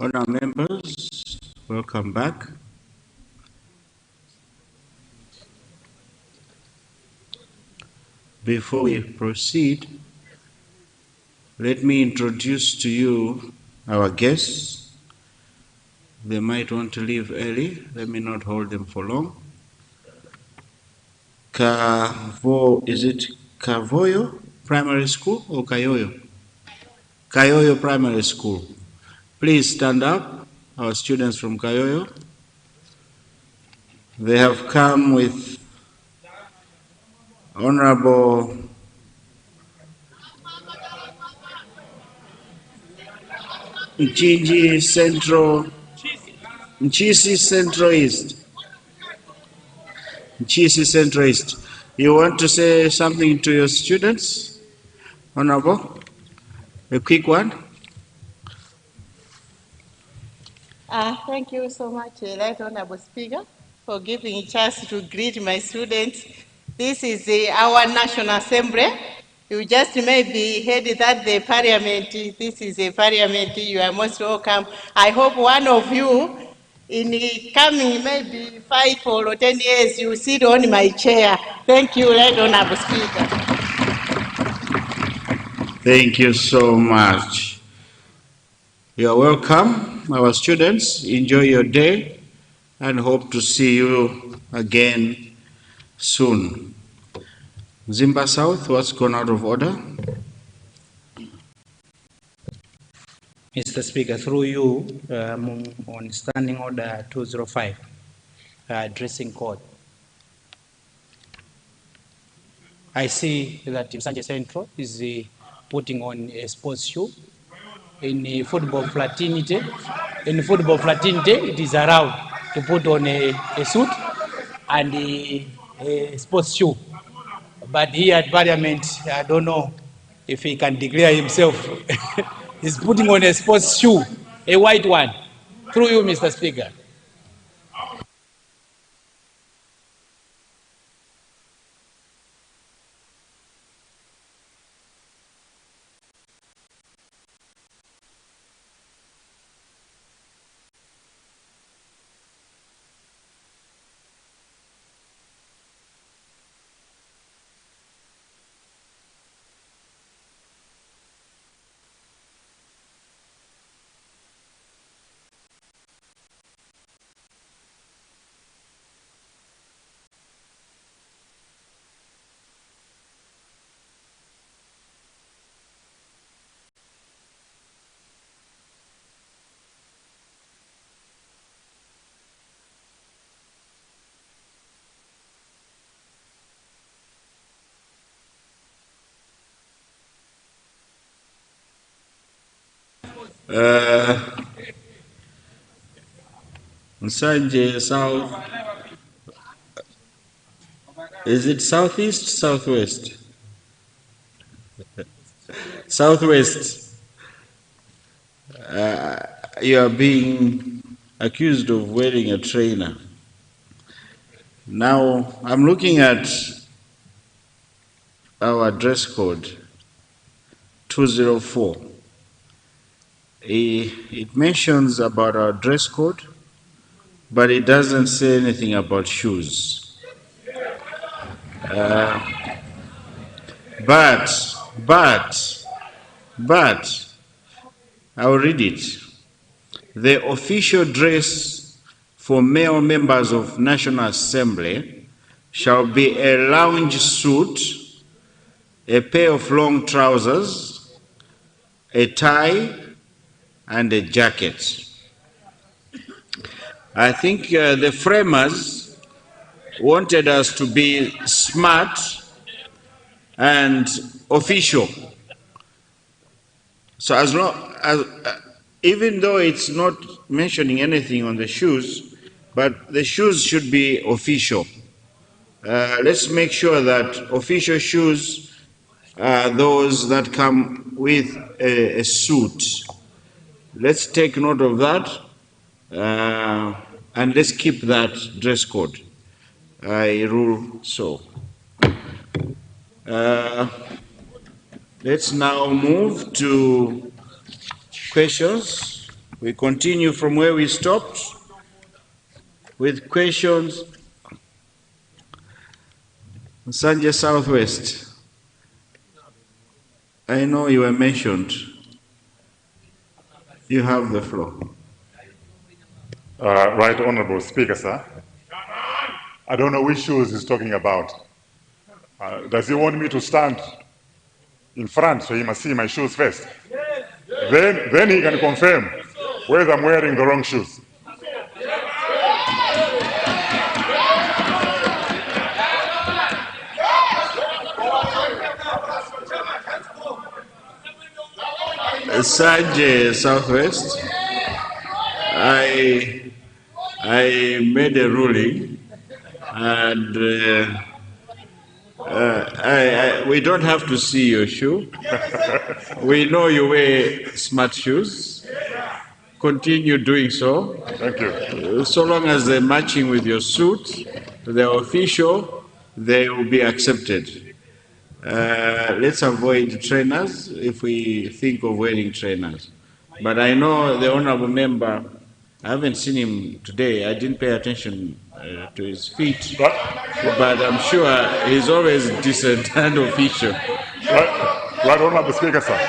Honourable members, welcome back. Before we proceed, let me introduce to you our guests. They might want to leave early. Let me not hold them for long. Is it Kavoyo Primary School or Kayoyo? Kayoyo Primary School. Please stand up, our students from Kayoyo. They have come with Honorable Nchisi Central East. Nchisi Central East. You want to say something to your students, Honorable? A quick one. Thank you so much, Right Honorable Speaker, for giving a chance to greet my students. This is our National Assembly. You just maybe heard that the Parliament, this is a Parliament, you are most welcome. I hope one of you, in the coming maybe 5 or 10 years, you sit on my chair. Thank you, Right Honorable Speaker. Thank you so much. You are welcome, our students. Enjoy your day and hope to see you again soon. Zimba South, what's gone out of order? Mr. Speaker, through you, on Standing Order 205, dressing code. I see that Msanje Central is putting on a sports shoe. In football fraternity, it is allowed to put on a suit and a sports shoe. But here at Parliament, I don't know if he can declare himself. He's putting on a sports shoe, a white one. Through you, Mr. Speaker. Msanje South. Is it southeast, southwest? Southwest. You are being accused of wearing a trainer. Now, I'm looking at our dress code 204. It mentions about our dress code, but it doesn't say anything about shoes. But, I'll read it. The official dress for male members of National Assembly shall be a lounge suit, a pair of long trousers, a tie, and a jacket. I think the framers wanted us to be smart and official. So as long as, even though it's not mentioning anything on the shoes, but the shoes should be official. Let's make sure that official shoes are those that come with a suit. Let's take note of that, and let's keep that dress code. I rule so. Let's now move to questions. We continue from where we stopped with questions. Sanje Southwest, I know you were mentioned. You have the floor. Right Honorable Speaker, sir. I don't know which shoes he's talking about. Does he want me to stand in front so he must see my shoes first? Then he can confirm whether I'm wearing the wrong shoes. Sanje Southwest, I made a ruling, and we don't have to see your shoe. We know you wear smart shoes. Continue doing so. Thank you. So long as they're matching with your suit, they're official, they will be accepted. Let's avoid trainers if we think of wearing trainers. But I know the honorable member, I haven't seen him today, I didn't pay attention to his feet, but I'm sure he's always decent and official. Right Honorable Speaker, sir.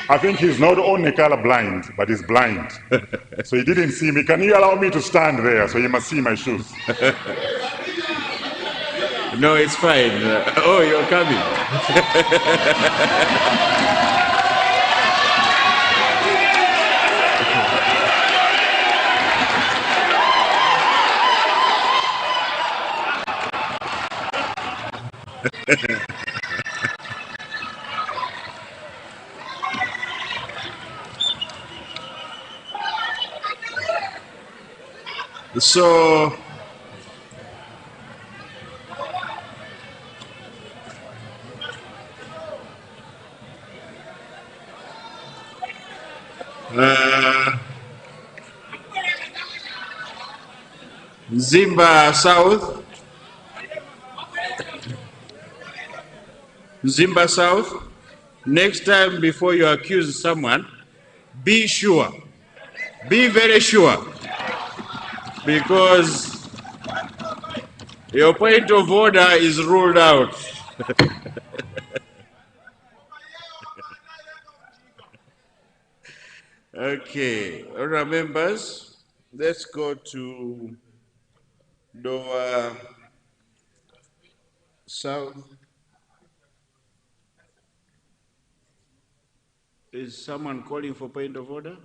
I think he's not only color blind, but he's blind. So he didn't see me. Can you allow me to stand there so he must see my shoes? No, it's fine. Oh, you're coming. So, Zimba South. Zimba South. Next time before you accuse someone, be sure. Be very sure. Because your point of order is ruled out. Okay, honorable members, let's go to Doha South. Is someone calling for point of order?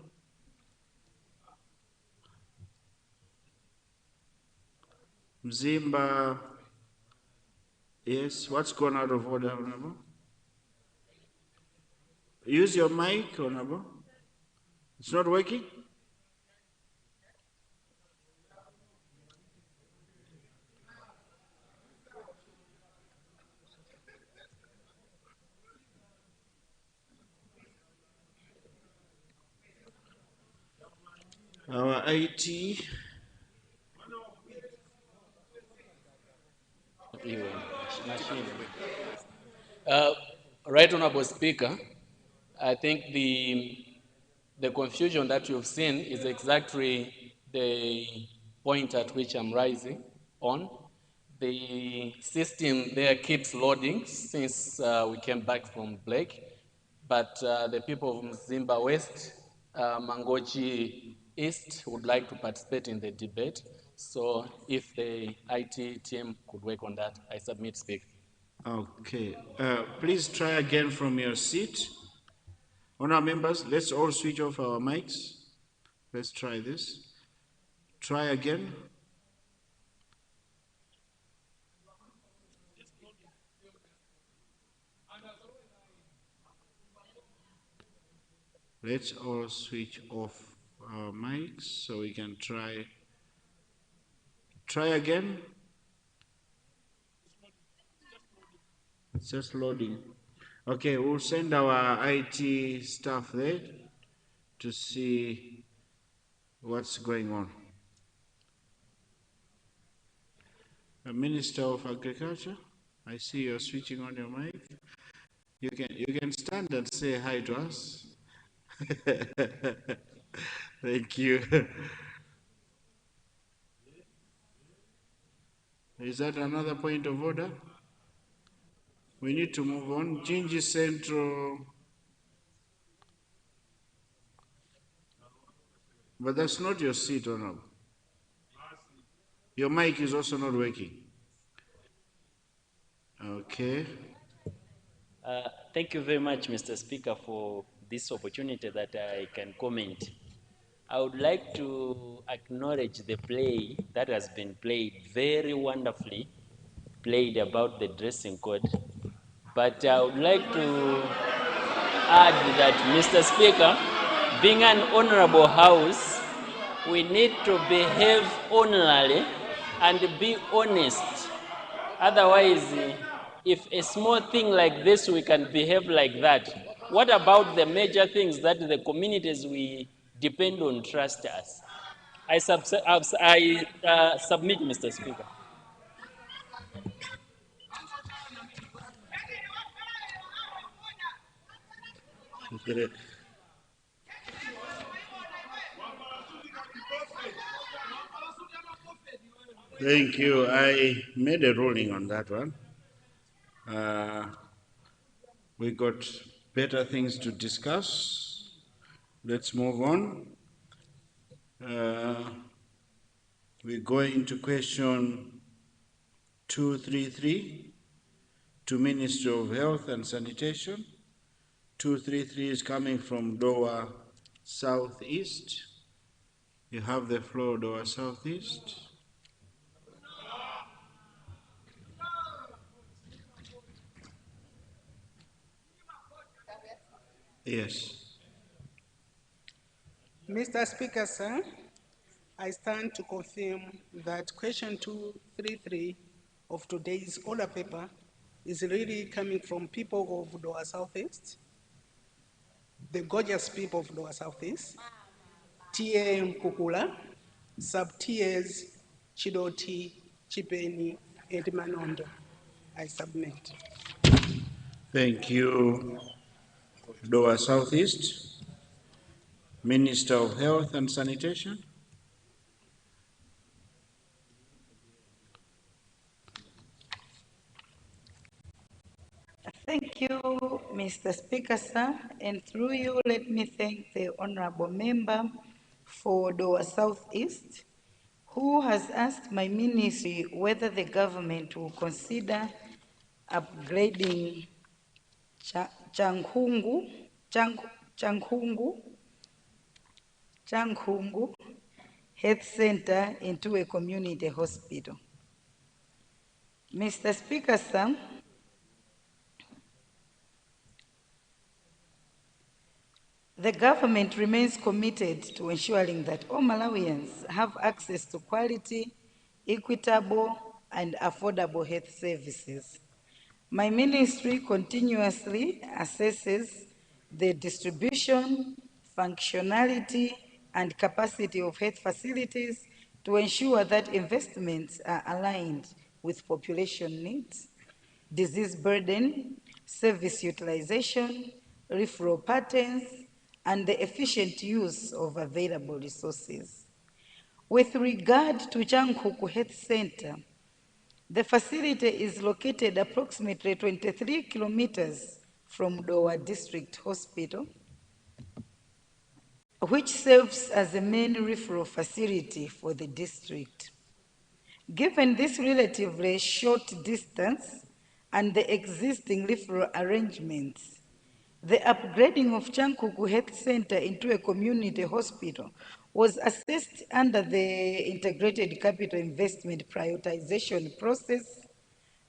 Mzimba, yes, what's gone out of order, Honorable? Use your mic, Honorable. It's not working? Our IT. Right Honorable Speaker, I think the confusion that you've seen is exactly the point at which I'm rising on. The system there keeps loading since we came back from break, but the people of Mzimba West, Mangochi East would like to participate in the debate. So if the IT team could work on that, I submit, Speaker. Okay, please try again from your seat. Honorable members, let's all switch off our mics. Let's try this. Try again. Let's all switch off our mics so we can try. Try again. It's just loading. Okay, we'll send our IT staff there to see what's going on. Minister of Agriculture, I see you're switching on your mic. You can stand and say hi to us. Thank you. Is that another point of order? We need to move on. Gingy Central, but that's not your seat, Honorable. Your mic is also not working. Okay. Thank you very much, Mr. Speaker, for this opportunity that I can comment. I would like to acknowledge the play that has been played very wonderfully, played about the dressing code. But I would like to add that, Mr. Speaker, being an honorable house, we need to behave honorably and be honest. Otherwise, if a small thing like this we can behave like that, what about the major things that the communities we depend on trust us? I submit, Mr. Speaker. Thank you. I made a ruling on that one. We got better things to discuss. Let's move on. We go into question 233 to Ministry of Health and Sanitation. 233 is coming from Doha Southeast. You have the floor, Doha Southeast. Yes. Mr. Speaker, sir, I stand to confirm that question 233 of today's order paper is really coming from people of Doha Southeast, the gorgeous people of Doha Southeast, TA Mkukula, sub-TAs Chidoti, Chipeni, and Manondo. I submit. Thank you, Doha Southeast. Minister of Health and Sanitation. Thank you, Mr. Speaker, sir. And through you, let me thank the honorable member for Doha Southeast, who has asked my ministry whether the government will consider upgrading Changhungu Health Center into a community hospital. Mr. Speaker, sir, the government remains committed to ensuring that all Malawians have access to quality, equitable, and affordable health services. My ministry continuously assesses the distribution, functionality, and capacity of health facilities to ensure that investments are aligned with population needs, disease burden, service utilization, referral patterns, and the efficient use of available resources. With regard to Chankuku Health Center, the facility is located approximately 23 kilometers from Doha District Hospital, which serves as the main referral facility for the district. Given this relatively short distance and the existing referral arrangements, the upgrading of Chankuku Health Center into a community hospital was assessed under the Integrated Capital Investment Prioritization process.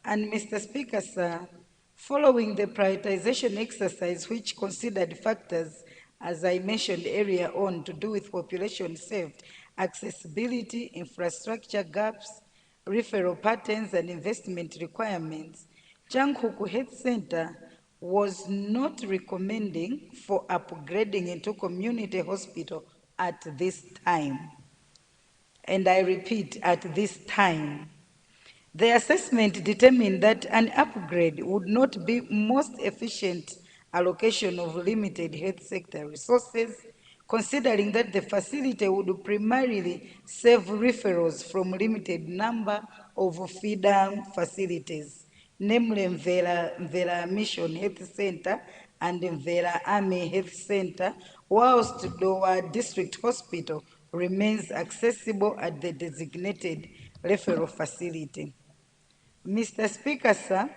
And Mr. Speaker, sir, following the prioritization exercise, which considered factors, as I mentioned earlier on, to do with population saved, accessibility, infrastructure gaps, referral patterns, and investment requirements, Chankuku Health Center was not recommending for upgrading into community hospital at this time. And I repeat, at this time. The assessment determined that an upgrade would not be most efficient allocation of limited health sector resources, considering that the facility would primarily serve referrals from limited number of feeder facilities, namely Mvela Mission Health Center and Mvela Army Health Center, whilst Dowa District Hospital remains accessible at the designated referral facility. Mr. Speaker, sir,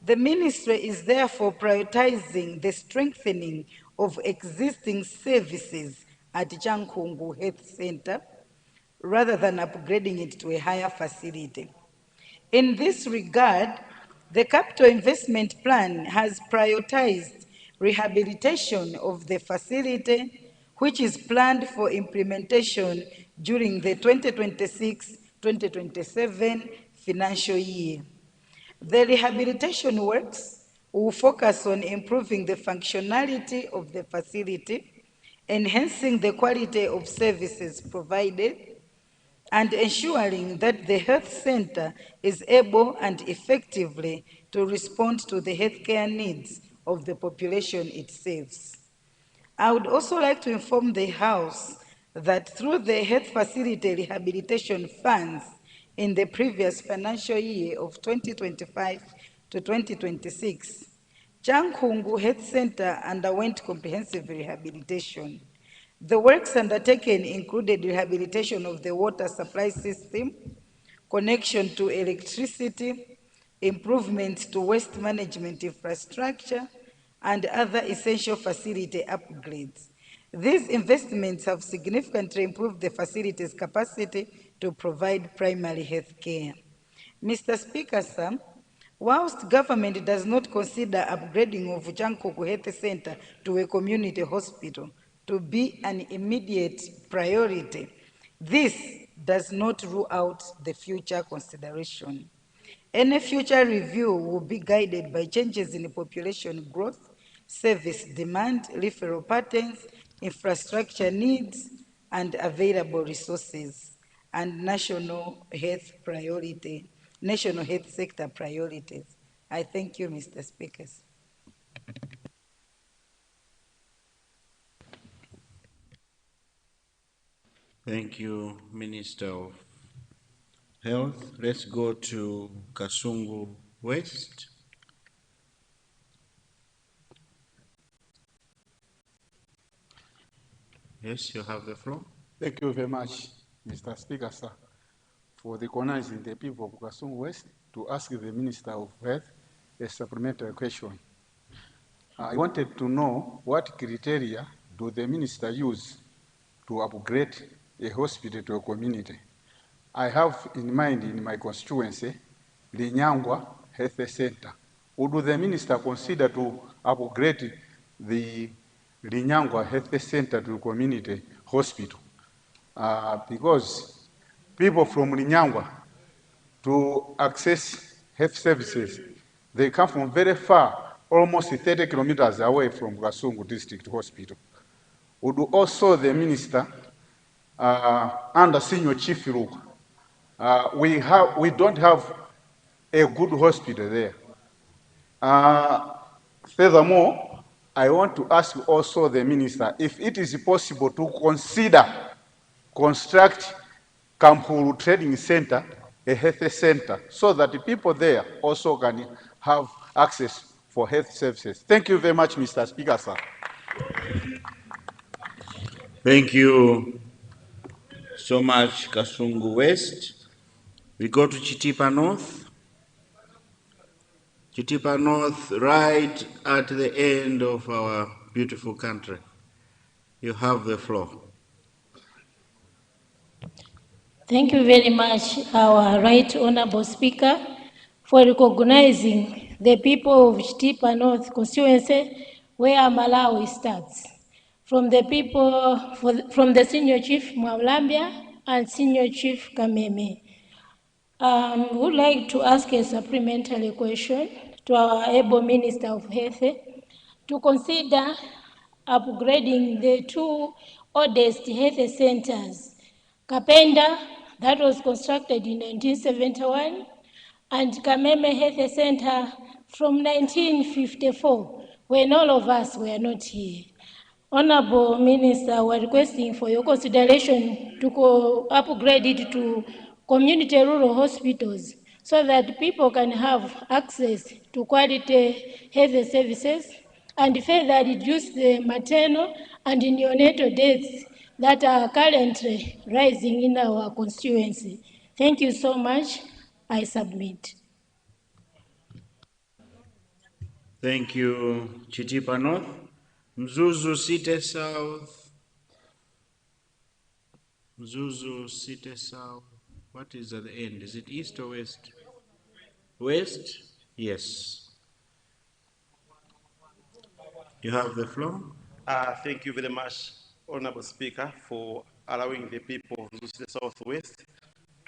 the ministry is therefore prioritizing the strengthening of existing services at Chankungu Health Center rather than upgrading it to a higher facility. In this regard, the capital investment plan has prioritized rehabilitation of the facility, which is planned for implementation during the 2026-2027 financial year. The rehabilitation works will focus on improving the functionality of the facility, enhancing the quality of services provided, and ensuring that the health center is able and effectively to respond to the healthcare needs of the population it serves. I would also like to inform the House that through the health facility rehabilitation funds in the previous financial year of 2025 to 2026, Chankungu Health Center underwent comprehensive rehabilitation. The works undertaken included rehabilitation of the water supply system, connection to electricity, improvements to waste management infrastructure, and other essential facility upgrades. These investments have significantly improved the facility's capacity to provide primary health care. Mr. Speaker, sir, whilst government does not consider upgrading of Chankungu Health Center to a community hospital to be an immediate priority, this does not rule out the future consideration. Any future review will be guided by changes in population growth, service demand, referral patterns, infrastructure needs, and available resources, and national health sector priorities. I thank you, Mr. Speaker. Thank you, Minister of Health. Let's go to Kasungu West. Yes, you have the floor. Thank you very much, Mr. Speaker, sir, for recognizing the people of Kasungu West to ask the Minister of Health a supplementary question. I wanted to know what criteria do the minister use to upgrade a hospital to a community. I have in mind in my constituency, Linyangwa Health Center. Would the minister consider to upgrade the Linyangwa Health Center to a community hospital? Because people from Linyangwa to access health services, they come from very far, almost 30 kilometers away from Kasungu District Hospital. Would also the minister, under Senior Chief Luke, we don't have a good hospital there. Furthermore, I want to ask also the minister if it is possible to consider construct Kampuru Trading Center, a health center, so that the people there also can have access for health services. Thank you very much, Mr. Speaker, sir. Thank you so much, Kasungu West. We go to Chitipa North. Chitipa North, right at the end of our beautiful country. You have the floor. Thank you very much, our Right Honorable Speaker, for recognizing the people of Chitipa North constituency, where Malawi starts. From the people, from the Senior Chief Mwalambia and Senior Chief Kameme. Would like to ask a supplementary question to our able Minister of Health to consider upgrading the two oldest health centers, Kapenda, that was constructed in 1971, and Kameme Health Center from 1954, when all of us were not here. Honorable Minister, we're requesting for your consideration to upgrade it to community rural hospitals so that people can have access to quality health services and further reduce the maternal and neonatal deaths that are currently rising in our constituency. Thank you so much. I submit. Thank you, Chitipa North. Mzuzu City South. Mzuzu City South. What is at the end? Is it east or west? West? Yes. You have the floor. Thank you very much, Honorable Speaker, for allowing the people of the Southwest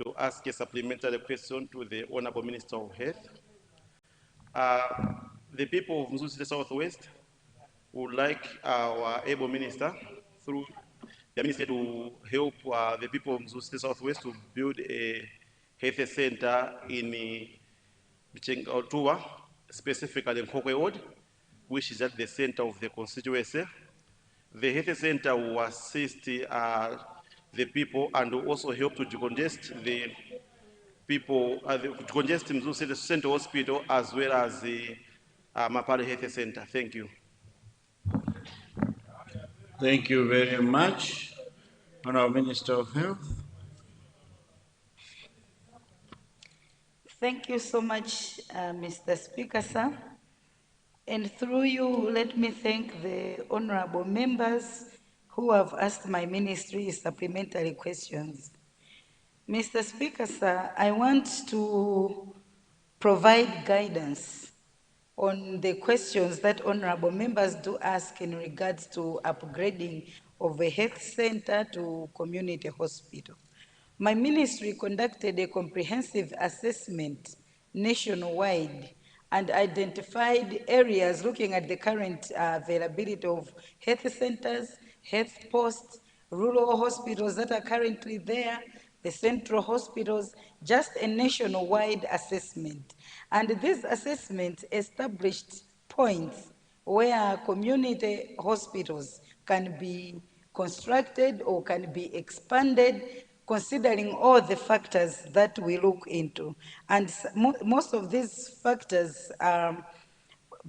to ask a supplementary question to the Honorable Minister of Health. The people of Mzuzu Southwest would like our able minister through the minister to help the people of Mzuzu Southwest to build a health center in Otua, specifically in Kokwe Ward, which is at the center of the constituency. The health center will assist the people and will also help to decongest the people, decongest Mzuzu Central Hospital as well as the Mapari Health Center. Thank you. Thank you very much, Honorable Minister of Health. Thank you so much, Mr. Speaker, sir. And through you, let me thank the honorable members who have asked my ministry supplementary questions. Mr. Speaker, sir, I want to provide guidance on the questions that honorable members do ask in regards to upgrading of a health center to community hospital. My ministry conducted a comprehensive assessment nationwide and identified areas looking at the current availability of health centers, health posts, rural hospitals that are currently there, the central hospitals, just a nationwide assessment. And this assessment established points where community hospitals can be constructed or can be expanded considering all the factors that we look into. And most of these factors are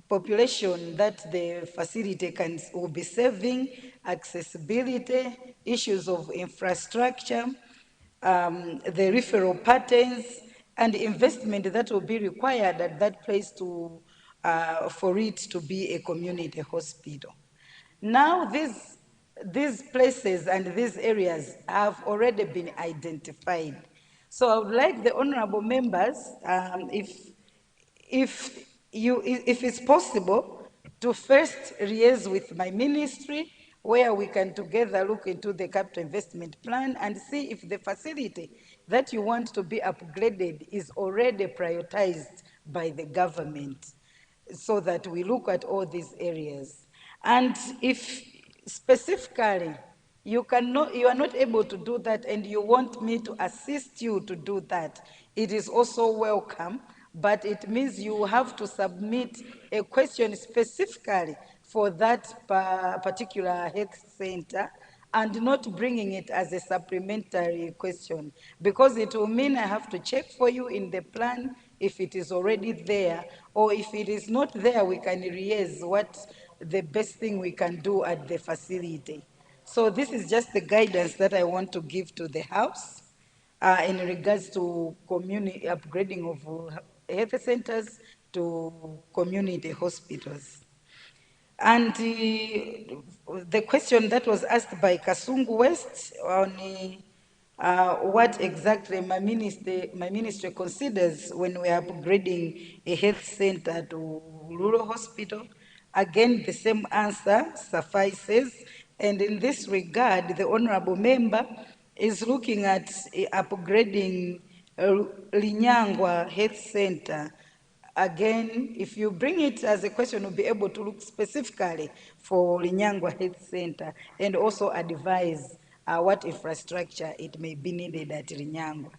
population that the facility will be serving, accessibility, issues of infrastructure, the referral patterns, and investment that will be required at that place for it to be a community hospital. Now these places and these areas have already been identified. So I would like the honorable members, if it's possible, to first liaise with my ministry where we can together look into the capital investment plan and see if the facility that you want to be upgraded is already prioritized by the government so that we look at all these areas. And if specifically you are not able to do that and you want me to assist you to do that, it is also welcome, but it means you have to submit a question specifically for that particular health center and not bringing it as a supplementary question, because it will mean I have to check for you in the plan if it is already there, or if it is not there, we can raise what the best thing we can do at the facility. So this is just the guidance that I want to give to the House in regards to community upgrading of health centers to community hospitals. And the question that was asked by Kasungu West on what exactly my ministry considers when we are upgrading a health center to rural hospital, again, the same answer suffices. And in this regard, the honorable member is looking at upgrading Linyangwa Health Center. Again, if you bring it as a question, we'll be able to look specifically for Linyangwa Health Center and also advise what infrastructure it may be needed at Linyangwa.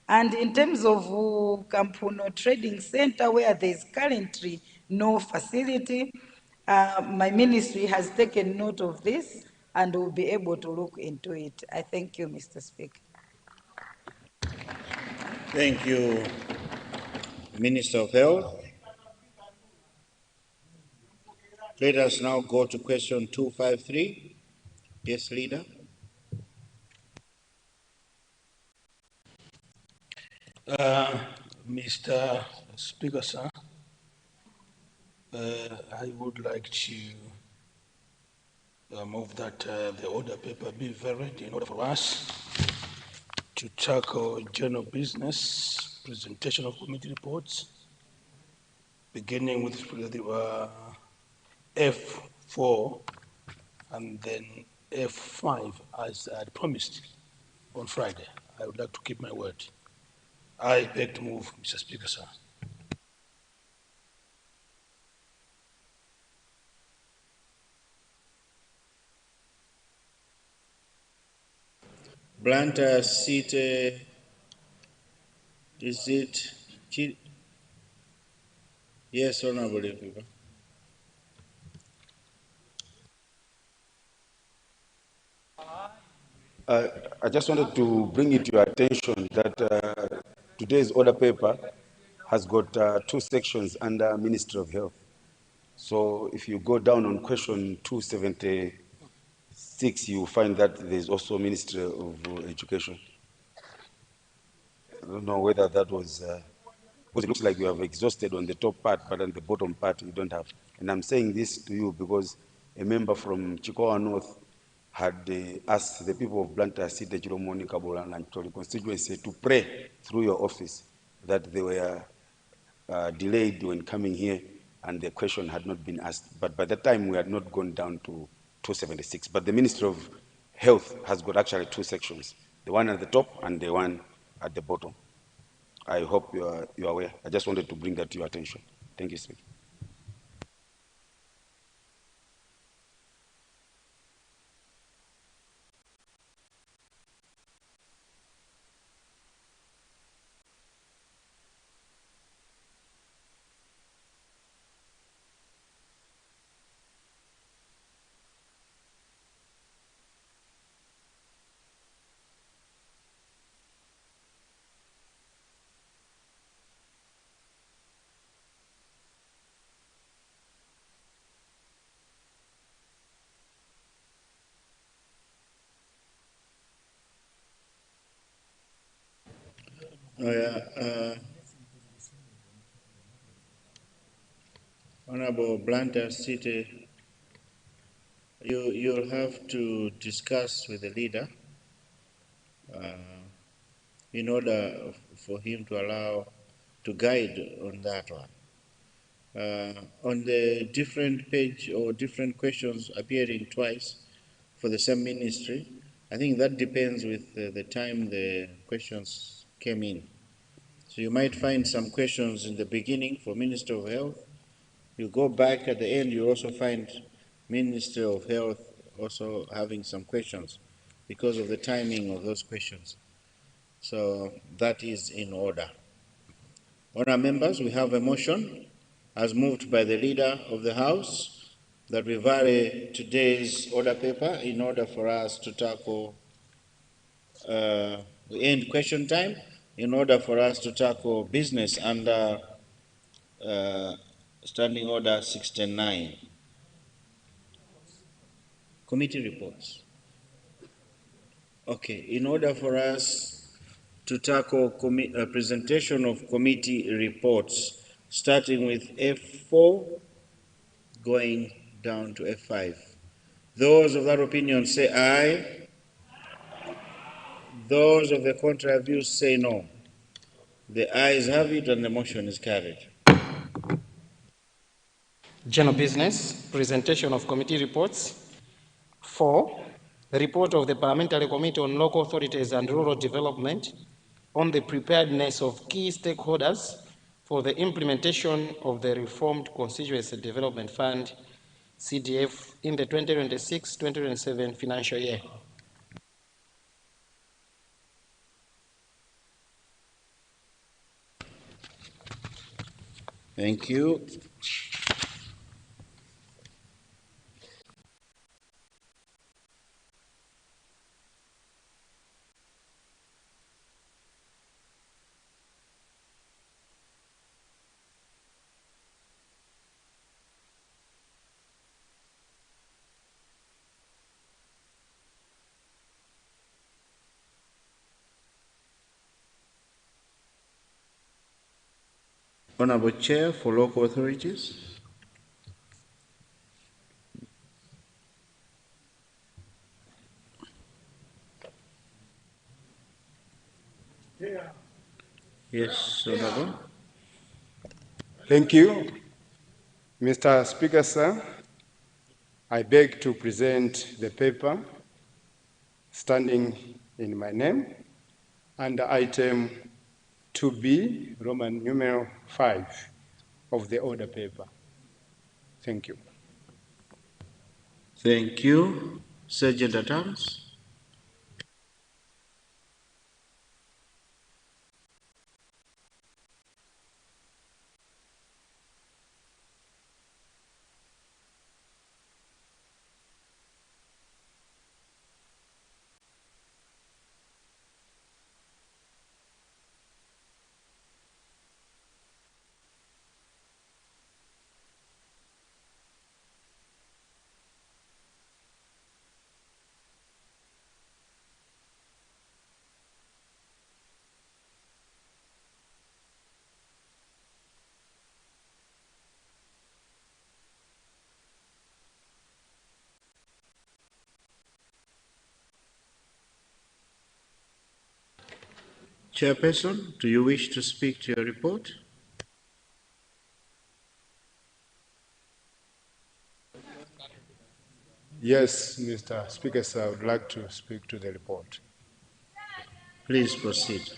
And in terms of Kampuno Trading Center, where there is currently no facility, My ministry has taken note of this and will be able to look into it. I thank you, Mr. Speaker. Thank you, Minister of Health. Let us now go to question 253. Yes, Leader. Mr. Speaker, sir, I would like to move that the order paper be varied in order for us to tackle general business, presentation of committee reports, beginning with the F4 and then F5 as I had promised on Friday. I would like to keep my word. I beg to move, Mr. Speaker, sir. Blantyre City, is it? Yes, Honorable People. I just wanted to bring it to your attention that today's order paper has got two sections under Ministry of Health. So if you go down on question 276, you will find that there's also Ministry of Education. I don't know whether that was, because it looks like you have exhausted on the top part, but on the bottom part you don't have. And I'm saying this to you because a member from Chikowa North had asked the people of Blantyre City, Chiromoni, Kabola, and Tori constituency to pray through your office that they were delayed when coming here and the question had not been asked. But by that time, we had not gone down to 276. But the Ministry of Health has got actually two sections, the one at the top and the one at the bottom. I hope you are aware. I just wanted to bring that to your attention. Thank you, Speaker. Oh, yeah. Honorable Blantyre City, you'll have to discuss with the leader in order for him to allow to guide on that one. On the different page or different questions appearing twice for the same ministry, I think that depends with the time the questions came in. So you might find some questions in the beginning for Minister of Health. You go back at the end, you also find Minister of Health also having some questions because of the timing of those questions. So that is in order. Honour members, we have a motion as moved by the Leader of the House that we vary today's order paper in order for us to tackle, we end question time in order for us to tackle business under Standing Order 69. Committee reports. Okay, in order for us to tackle presentation of committee reports, starting with F4, going down to F5. Those of that opinion say aye. Those of the contrary view say no. The ayes have it and the motion is carried. General business, presentation of committee reports. 4, the report of the Parliamentary Committee on Local Authorities and Rural Development on the preparedness of key stakeholders for the implementation of the Reformed Constituency Development Fund, CDF, in the 2026-2027 financial year. Thank you. Honorable Chair for Local Authorities. Yes, Honorable. Thank you. Mr. Speaker, sir, I beg to present the paper standing in my name under item 2B, Roman numeral 5 of the order paper. Thank you. Thank you. Sergeant at Arms. Chairperson, do you wish to speak to your report? Yes, Mr. Speaker, sir, I would like to speak to the report. Please proceed.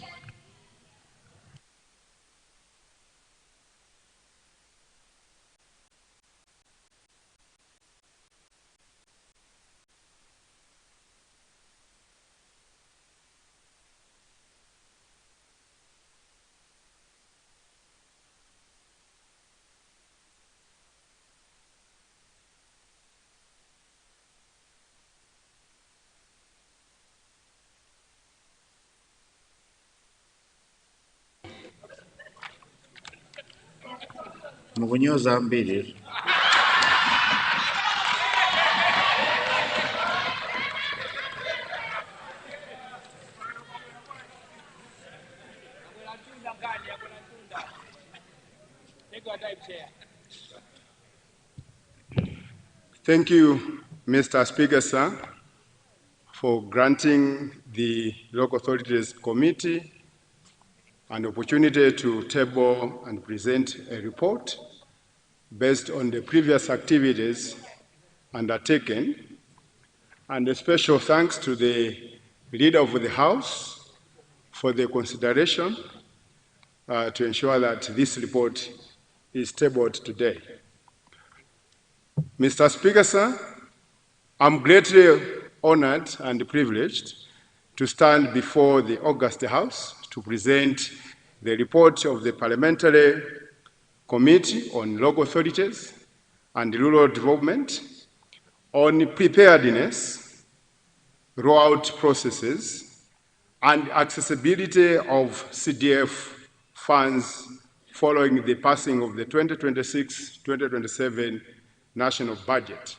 Mukunyoza mbili. Thank you, Mr. Speaker, sir, for granting the Local Authorities Committee an opportunity to table and present a report based on the previous activities undertaken, and a special thanks to the Leader of the House for the consideration to ensure that this report is tabled today. Mr. Speaker, sir, I'm greatly honored and privileged to stand before the August House to present the report of the Parliamentary Committee on Local Authorities and Rural Development on preparedness, rollout processes, and accessibility of CDF funds following the passing of the 2026-2027 national budget.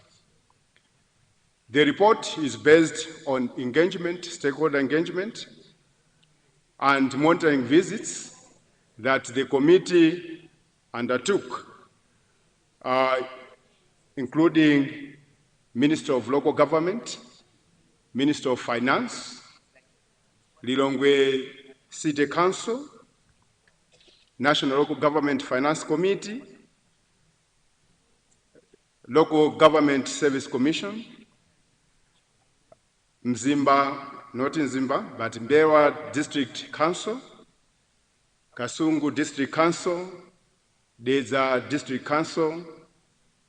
The report is based on engagement, stakeholder engagement, and monitoring visits that the committee undertook, including Minister of Local Government, Minister of Finance, Lilongwe City Council, National Local Government Finance Committee, Local Government Service Commission, Mzimba, not in Zimba, but Mbewa District Council, Kasungu District Council, Deza District Council,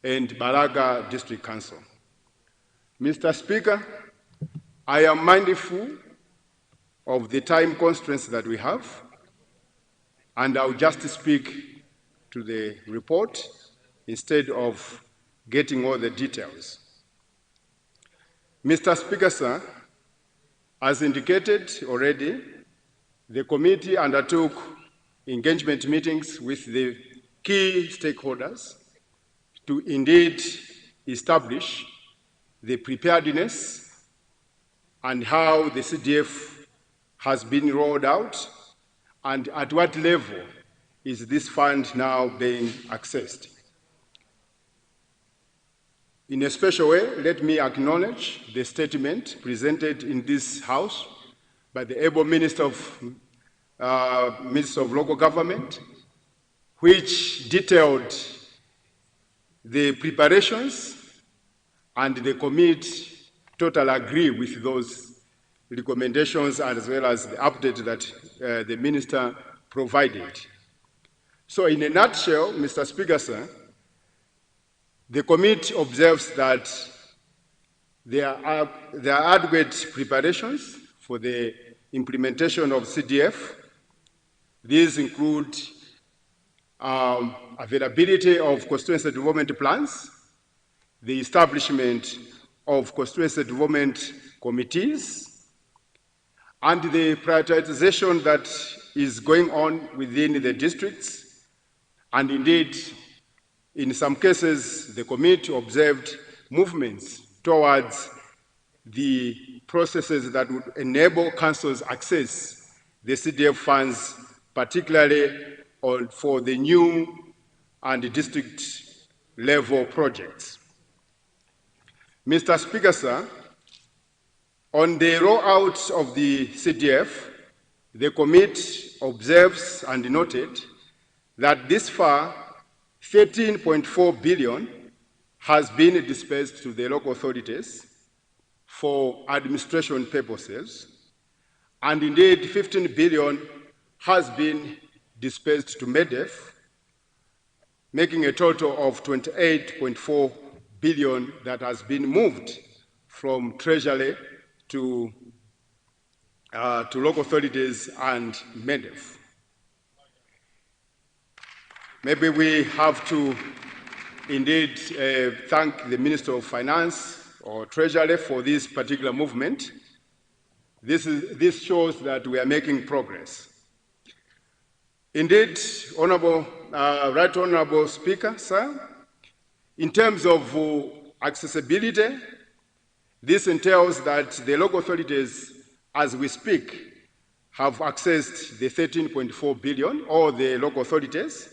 and Balaga District Council. Mr. Speaker, I am mindful of the time constraints that we have, and I'll just speak to the report instead of getting all the details. Mr. Speaker, sir, as indicated already, the committee undertook engagement meetings with the key stakeholders to indeed establish the preparedness and how the CDF has been rolled out and at what level is this fund now being accessed? In a special way, let me acknowledge the statement presented in this House by the able Minister of Local Government, which detailed the preparations, and the committee totally agree with those recommendations as well as the update that the Minister provided. So in a nutshell, Mr. Speaker, sir, the committee observes that there are adequate preparations for the implementation of CDF. These include availability of constituency development plans, the establishment of constituency development committees, and the prioritization that is going on within the districts. And indeed, in some cases, the committee observed movements towards the processes that would enable councils access the CDF funds, particularly for the new and district level projects. Mr. Speaker, sir, on the rollout of the CDF, the committee observes and noted that this far, 13.4 billion has been dispersed to the local authorities for administration purposes, and indeed 15 billion has been dispersed to MEDEF, making a total of 28.4 billion that has been moved from Treasury to local authorities and MEDEF. Maybe we have to indeed thank the Minister of Finance or Treasury for this particular movement. This shows that we are making progress. Indeed, Right Honorable Speaker, sir, in terms of accessibility, this entails that the local authorities, as we speak, have accessed the 13.4 billion, or the local authorities,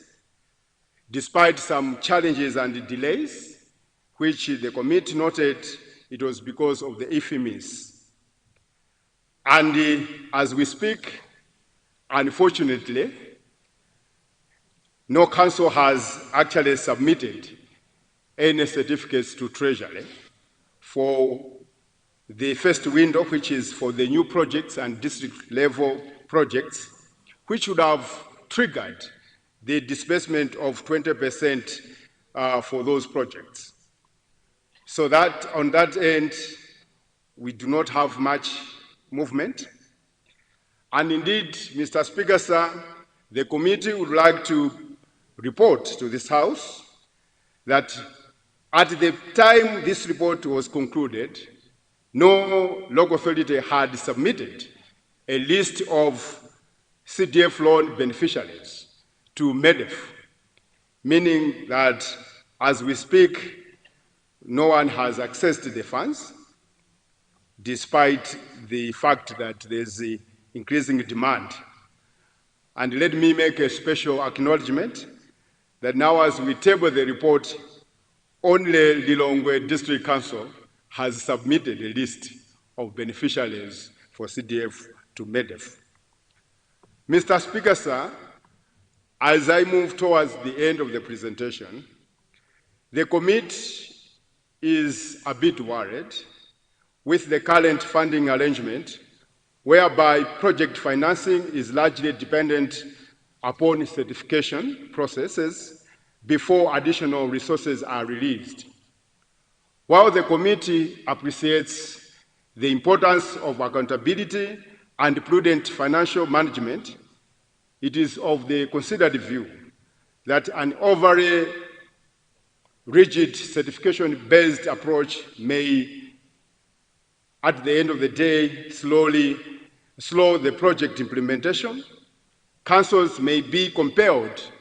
despite some challenges and delays, which the committee noted it was because of the FMEs. And as we speak, unfortunately, no council has actually submitted any certificates to Treasury for the first window, which is for the new projects and district level projects, which would have triggered the disbursement of 20% for those projects. So that on that end, we do not have much movement. And indeed, Mr. Speaker, sir, the committee would like to report to this House that at the time this report was concluded, no local authority had submitted a list of CDF loan beneficiaries to MEDEF, meaning that as we speak, no one has accessed the funds, despite the fact that there's the increasing demand. And let me make a special acknowledgement that now as we table the report, only Lilongwe District Council has submitted a list of beneficiaries for CDF to MEDEF. Mr. Speaker, sir, as I move towards the end of the presentation, the committee is a bit worried with the current funding arrangement, whereby project financing is largely dependent upon certification processes before additional resources are released. While the committee appreciates the importance of accountability and prudent financial management, it is of the considered view that an overly rigid certification-based approach may, at the end of the day, slow the project implementation. Councils may be compelled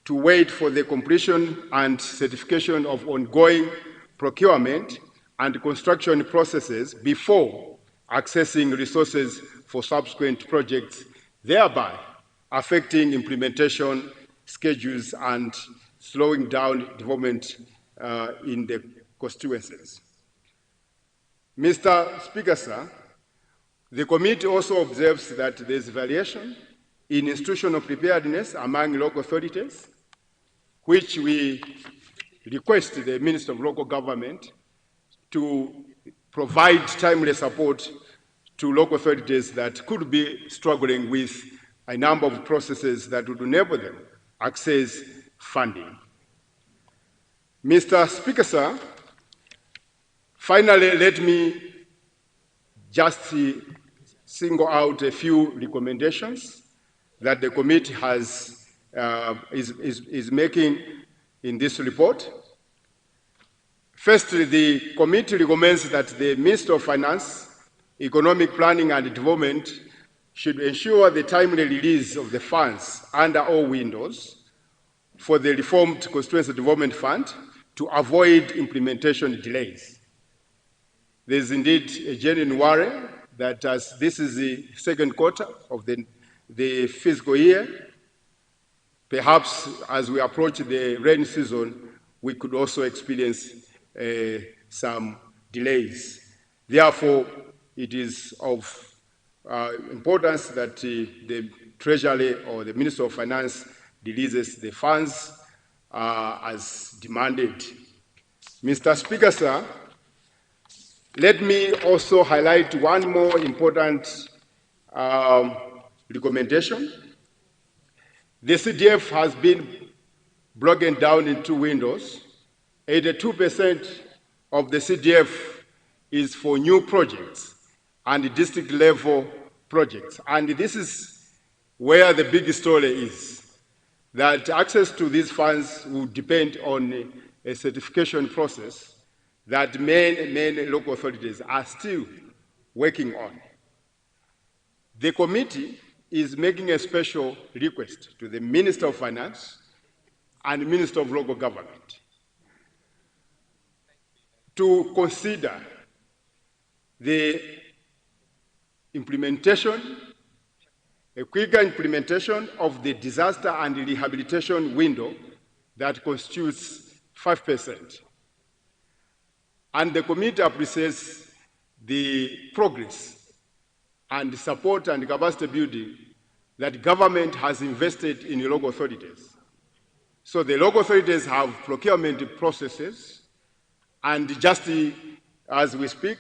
to wait for the completion and certification of ongoing procurement and construction processes before accessing resources for subsequent projects, thereby affecting implementation schedules and slowing down development in the constituencies. Mr. Speaker, sir, the committee also observes that there is variation in institutional preparedness among local authorities, which we request the Minister of Local Government to provide timely support to local authorities that could be struggling with a number of processes that would enable them access funding. Mr. Speaker, sir, finally, let me just single out a few recommendations that the committee is making in this report. Firstly, the committee recommends that the Minister of Finance, Economic Planning and Development should ensure the timely release of the funds under all windows for the reformed Constituency Development Fund to avoid implementation delays. There is indeed a genuine worry that as this is the second quarter of the fiscal year, perhaps as we approach the rainy season, we could also experience some delays. Therefore, it is of importance that the Treasury or the Minister of Finance releases the funds as demanded. Mr. Speaker, sir, let me also highlight one more important recommendation. The CDF has been broken down in two windows. 82% of the CDF is for new projects and district level projects. And this is where the big story is, that access to these funds will depend on a certification process that many local authorities are still working on. The committee is making a special request to the Minister of Finance and Minister of Local Government to consider the implementation, a quicker implementation of the disaster and rehabilitation window that constitutes 5%. And the committee appreciates the progress and support and capacity building that government has invested in the local authorities. So the local authorities have procurement processes, and just as we speak,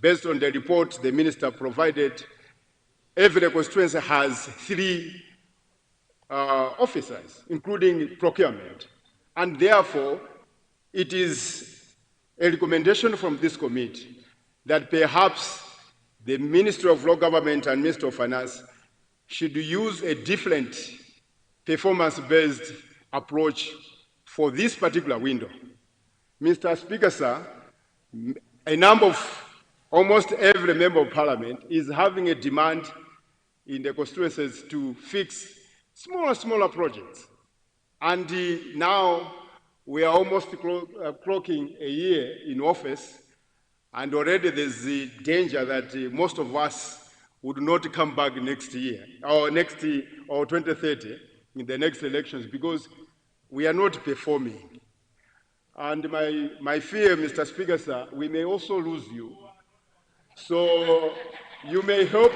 based on the report the minister provided, every constituency has 3 officers, including procurement. And therefore, it is a recommendation from this committee that perhaps the Ministry of Local Government and Ministry of Finance should use a different performance-based approach for this particular window. Mr. Speaker, sir, a number of almost every member of parliament is having a demand in the constituencies to fix smaller projects. And now we are almost clocking a year in office, and already there's the danger that most of us would not come back next year, or 2030, in the next elections, because we are not performing. And my fear, Mr. Speaker, sir, we may also lose you. So you may help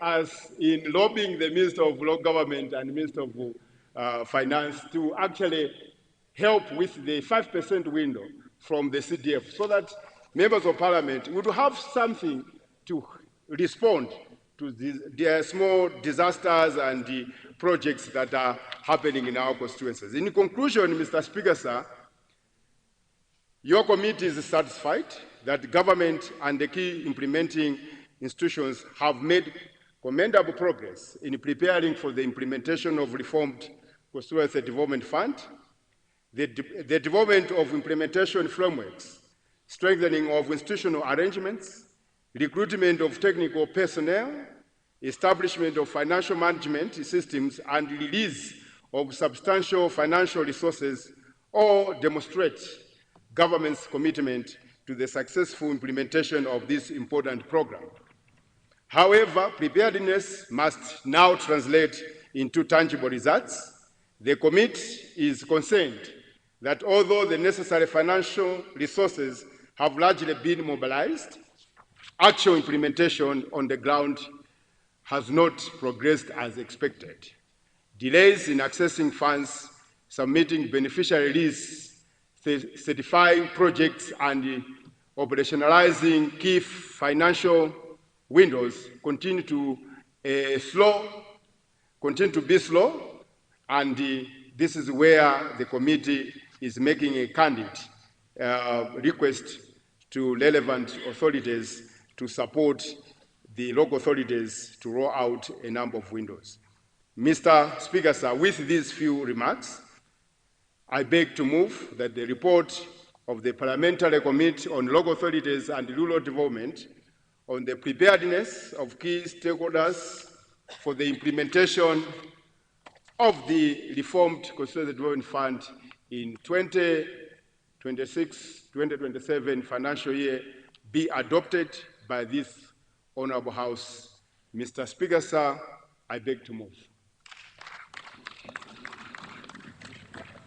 us in lobbying the Minister of Local Government and Minister of Finance to actually help with the 5% window from the CDF, so that members of parliament would have something to respond to the small disasters and the projects that are happening in our constituencies. In conclusion, Mr. Speaker, sir, your committee is satisfied that government and the key implementing institutions have made commendable progress in preparing for the implementation of reformed Constituency Development Fund, the development of implementation frameworks, strengthening of institutional arrangements, recruitment of technical personnel, establishment of financial management systems, and release of substantial financial resources all demonstrate government's commitment to the successful implementation of this important program. However, preparedness must now translate into tangible results, the committee is concerned that although the necessary financial resources have largely been mobilized, actual implementation on the ground has not progressed as expected. Delays in accessing funds, submitting beneficiary lists, certifying projects, and operationalizing key financial windows continue to be slow, and this is where the committee is making a candid request to relevant authorities to support the local authorities to roll out a number of windows. Mr. Speaker, sir, with these few remarks, I beg to move that the report of the Parliamentary Committee on Local Authorities and Rural Development on the preparedness of key stakeholders for the implementation of the reformed Constituency Development Fund in 2026-2027 financial year be adopted by this Honorable House. Mr. Speaker, sir, I beg to move.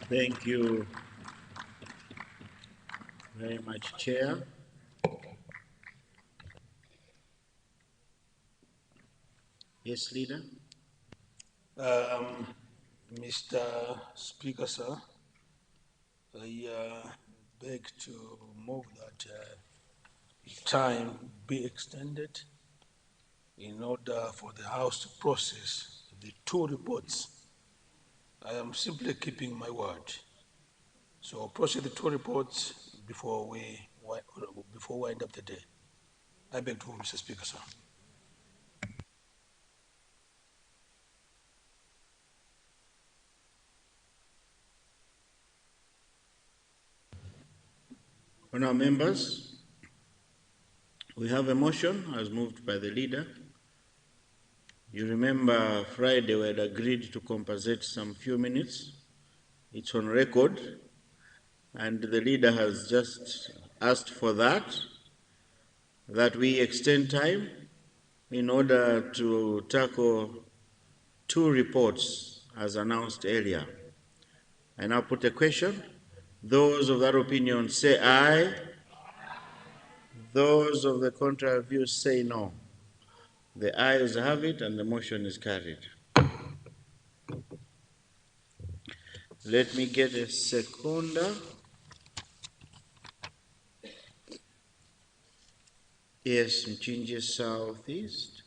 Thank you very much, Chair. Yes, Leader. Mr. Speaker, sir, I beg to move that time be extended in order for the House to process the two reports. I am simply keeping my word. So I'll process the two reports before we wind up the day. I beg to move, Mr. Speaker, sir. Honourable members, we have a motion as moved by the leader. You remember Friday we had agreed to compensate some few minutes. It's on record, and the leader has just asked for that we extend time in order to tackle two reports as announced earlier. I now put a question. Those of that opinion say aye. Those of the contrary view say no. The ayes have it and the motion is carried. Let me get a seconder. Yes, Mchinji Southeast.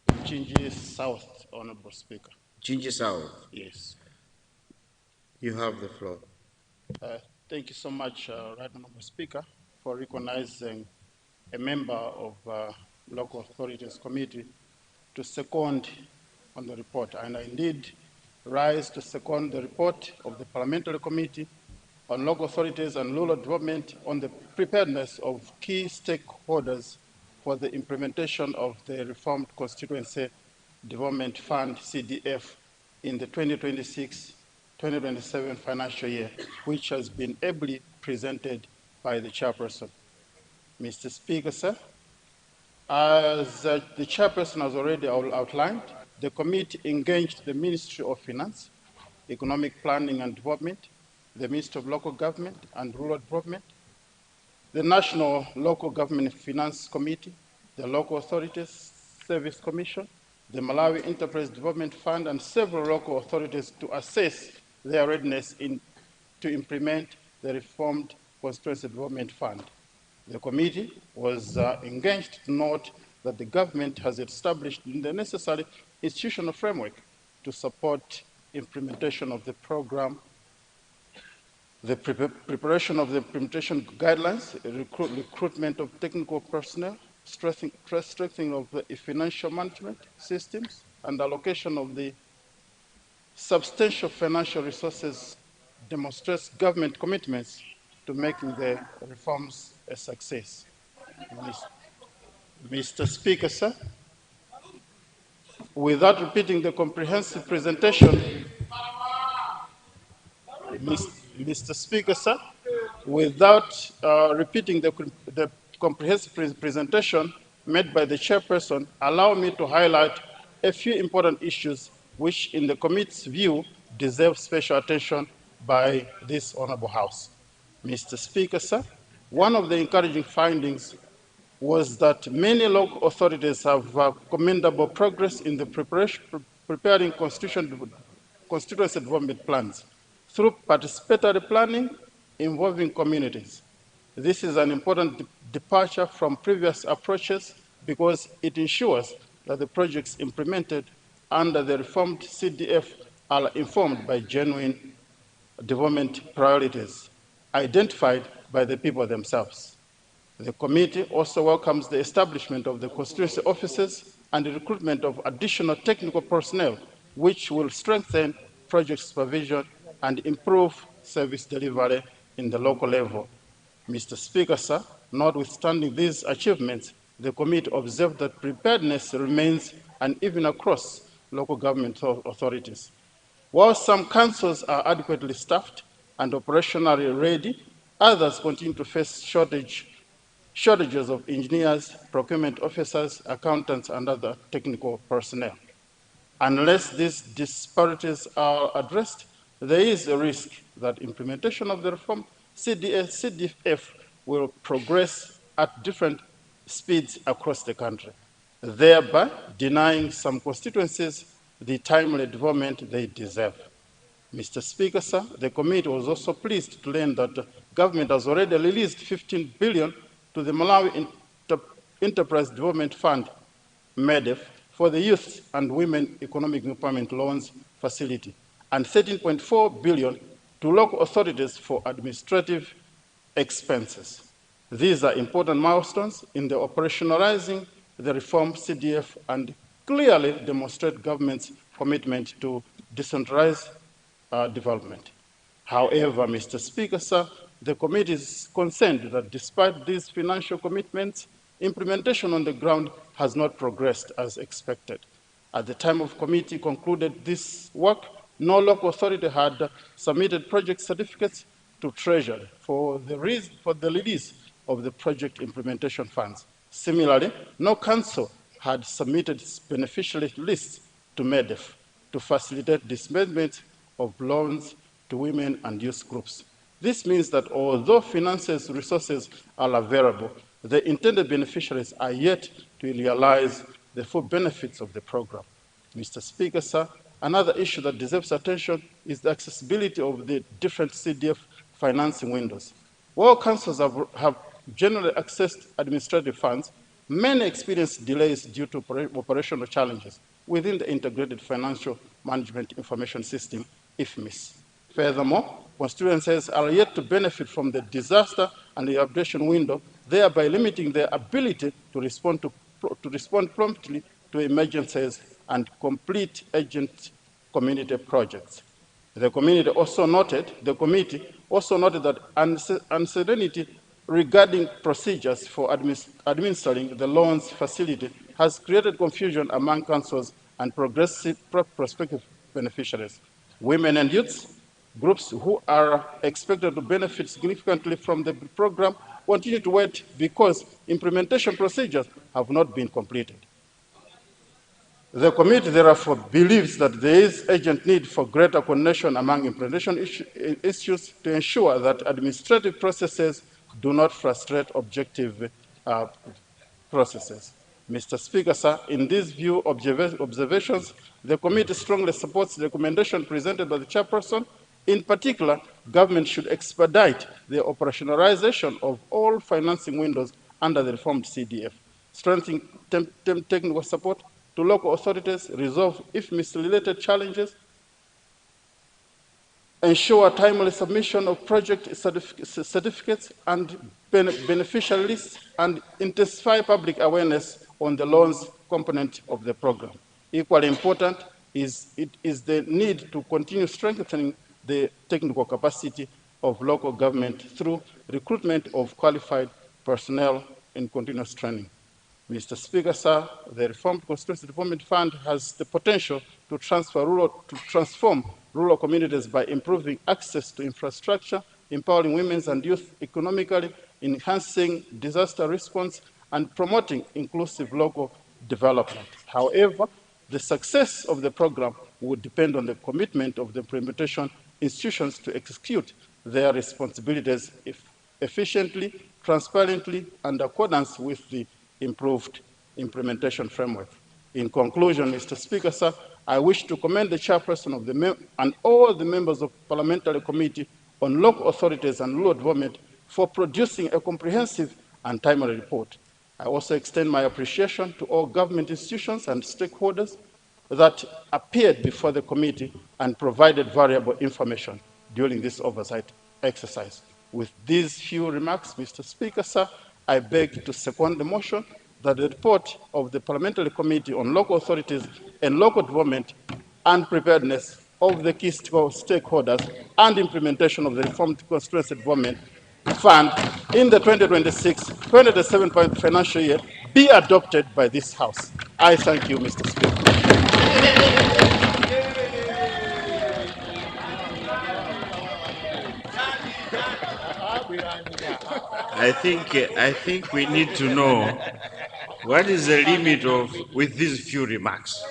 Mchinji South, Honorable Speaker. Mchinji South. Yes. You have the floor. Thank you so much, Right Honorable Speaker, for recognizing a member of Local Authorities Committee to second on the report. And I indeed rise to second the report of the Parliamentary Committee on Local Authorities and Rural Development on the preparedness of key stakeholders for the implementation of the Reformed Constituency Development Fund, CDF, in the 2026-2027 financial year, which has been ably presented by the chairperson. Mr. Speaker, sir, as the chairperson has already outlined, the committee engaged the Ministry of Finance, Economic Planning and Development, the Ministry of Local Government and Rural Development, the National Local Government Finance Committee, the Local Authorities Service Commission, the Malawi Enterprise Development Fund, and several local authorities to assess their readiness to implement the reformed Constituency Development Fund. The committee was engaged to note that the government has established the necessary institutional framework to support implementation of the program, the preparation of the implementation guidelines, recruitment of technical personnel, strengthening of the financial management systems, and allocation of the substantial financial resources demonstrates government commitments to making the reforms a success. Mr. Speaker, sir, without repeating the comprehensive presentation, Mr. Speaker, sir, without repeating the comprehensive presentation made by the chairperson, allow me to highlight a few important issues which, in the committee's view, deserve special attention by this Honorable House. Mr. Speaker, sir, one of the encouraging findings was that many local authorities have commendable progress in the preparing constituency development plans through participatory planning involving communities. This is an important departure from previous approaches because it ensures that the projects implemented under the reformed CDF are informed by genuine development priorities identified by the people themselves. The committee also welcomes the establishment of the constituency offices and the recruitment of additional technical personnel, which will strengthen project supervision and improve service delivery in the local level. Mr. Speaker, sir, notwithstanding these achievements, the committee observed that preparedness remains uneven across local government authorities. While some councils are adequately staffed and operationally ready, others continue to face shortages of engineers, procurement officers, accountants, and other technical personnel. Unless these disparities are addressed, there is a risk that implementation of the reform CDF will progress at different speeds across the country, thereby denying some constituencies the timely development they deserve. Mr. Speaker, sir, the committee was also pleased to learn that the government has already released 15 billion to the Malawi Enterprise Development Fund, MEDEF, for the Youth and Women Economic Empowerment Loans Facility, and 13.4 billion to local authorities for administrative expenses. These are important milestones in the operationalizing the reform CDF and clearly demonstrate government's commitment to decentralized development. However, Mr. Speaker, sir, the committee is concerned that despite these financial commitments, implementation on the ground has not progressed as expected. At the time of committee concluded this work, no local authority had submitted project certificates to Treasury for the release of the project implementation funds. Similarly, no council had submitted beneficiary lists to MEDEF to facilitate disbursement of loans to women and youth groups. This means that although finances resources are available, the intended beneficiaries are yet to realize the full benefits of the program. Mr. Speaker, sir, another issue that deserves attention is the accessibility of the different CDF financing windows. While councils have generally accessed administrative funds, many experience delays due to operational challenges within the Integrated Financial Management Information System, IFMIS. Furthermore, constituencies are yet to benefit from the disaster and the updation window, thereby limiting their ability to respond promptly to emergencies and complete urgent community projects. The committee also noted that uncertainty regarding procedures for administering the loans facility has created confusion among councils and prospective beneficiaries. Women and youths, groups who are expected to benefit significantly from the program, continue to wait because implementation procedures have not been completed. The committee therefore believes that there is urgent need for greater coordination among implementation issues to ensure that administrative processes do not frustrate objective processes. Mr. Speaker, sir, in these view observations, the committee strongly supports the recommendation presented by the chairperson. In particular, government should expedite the operationalization of all financing windows under the reformed CDF, strengthening technical support to local authorities, resolve IFMIS-related challenges, ensure timely submission of project certificates and beneficial lists, and intensify public awareness on the loans component of the program. Equally important is the need to continue strengthening the technical capacity of local government through recruitment of qualified personnel and continuous training. Mr. Speaker, sir, the Reformed Constituency Development Fund has the potential to transform rural communities by improving access to infrastructure, empowering women and youth economically, enhancing disaster response, and promoting inclusive local development. However, The success of the program would depend on the commitment of the implementation institutions to execute their responsibilities efficiently, transparently, and accordance with the improved implementation framework. In conclusion, Mr. Speaker, sir, I wish to commend the chairperson of and all the members of Parliamentary Committee on Local Authorities and Rural Development for producing a comprehensive and timely report. I also extend my appreciation to all government institutions and stakeholders that appeared before the committee and provided valuable information during this oversight exercise. With these few remarks, Mr. Speaker, sir, I beg to second the motion that the report of the Parliamentary Committee on Local Authorities and Local Development and Preparedness of the key stakeholders and implementation of the Reformed Constituency Development Fund in the 2026-2027 financial year be adopted by this House. I thank you, Mr. Speaker. I think we need to know what is the limit of with these few remarks.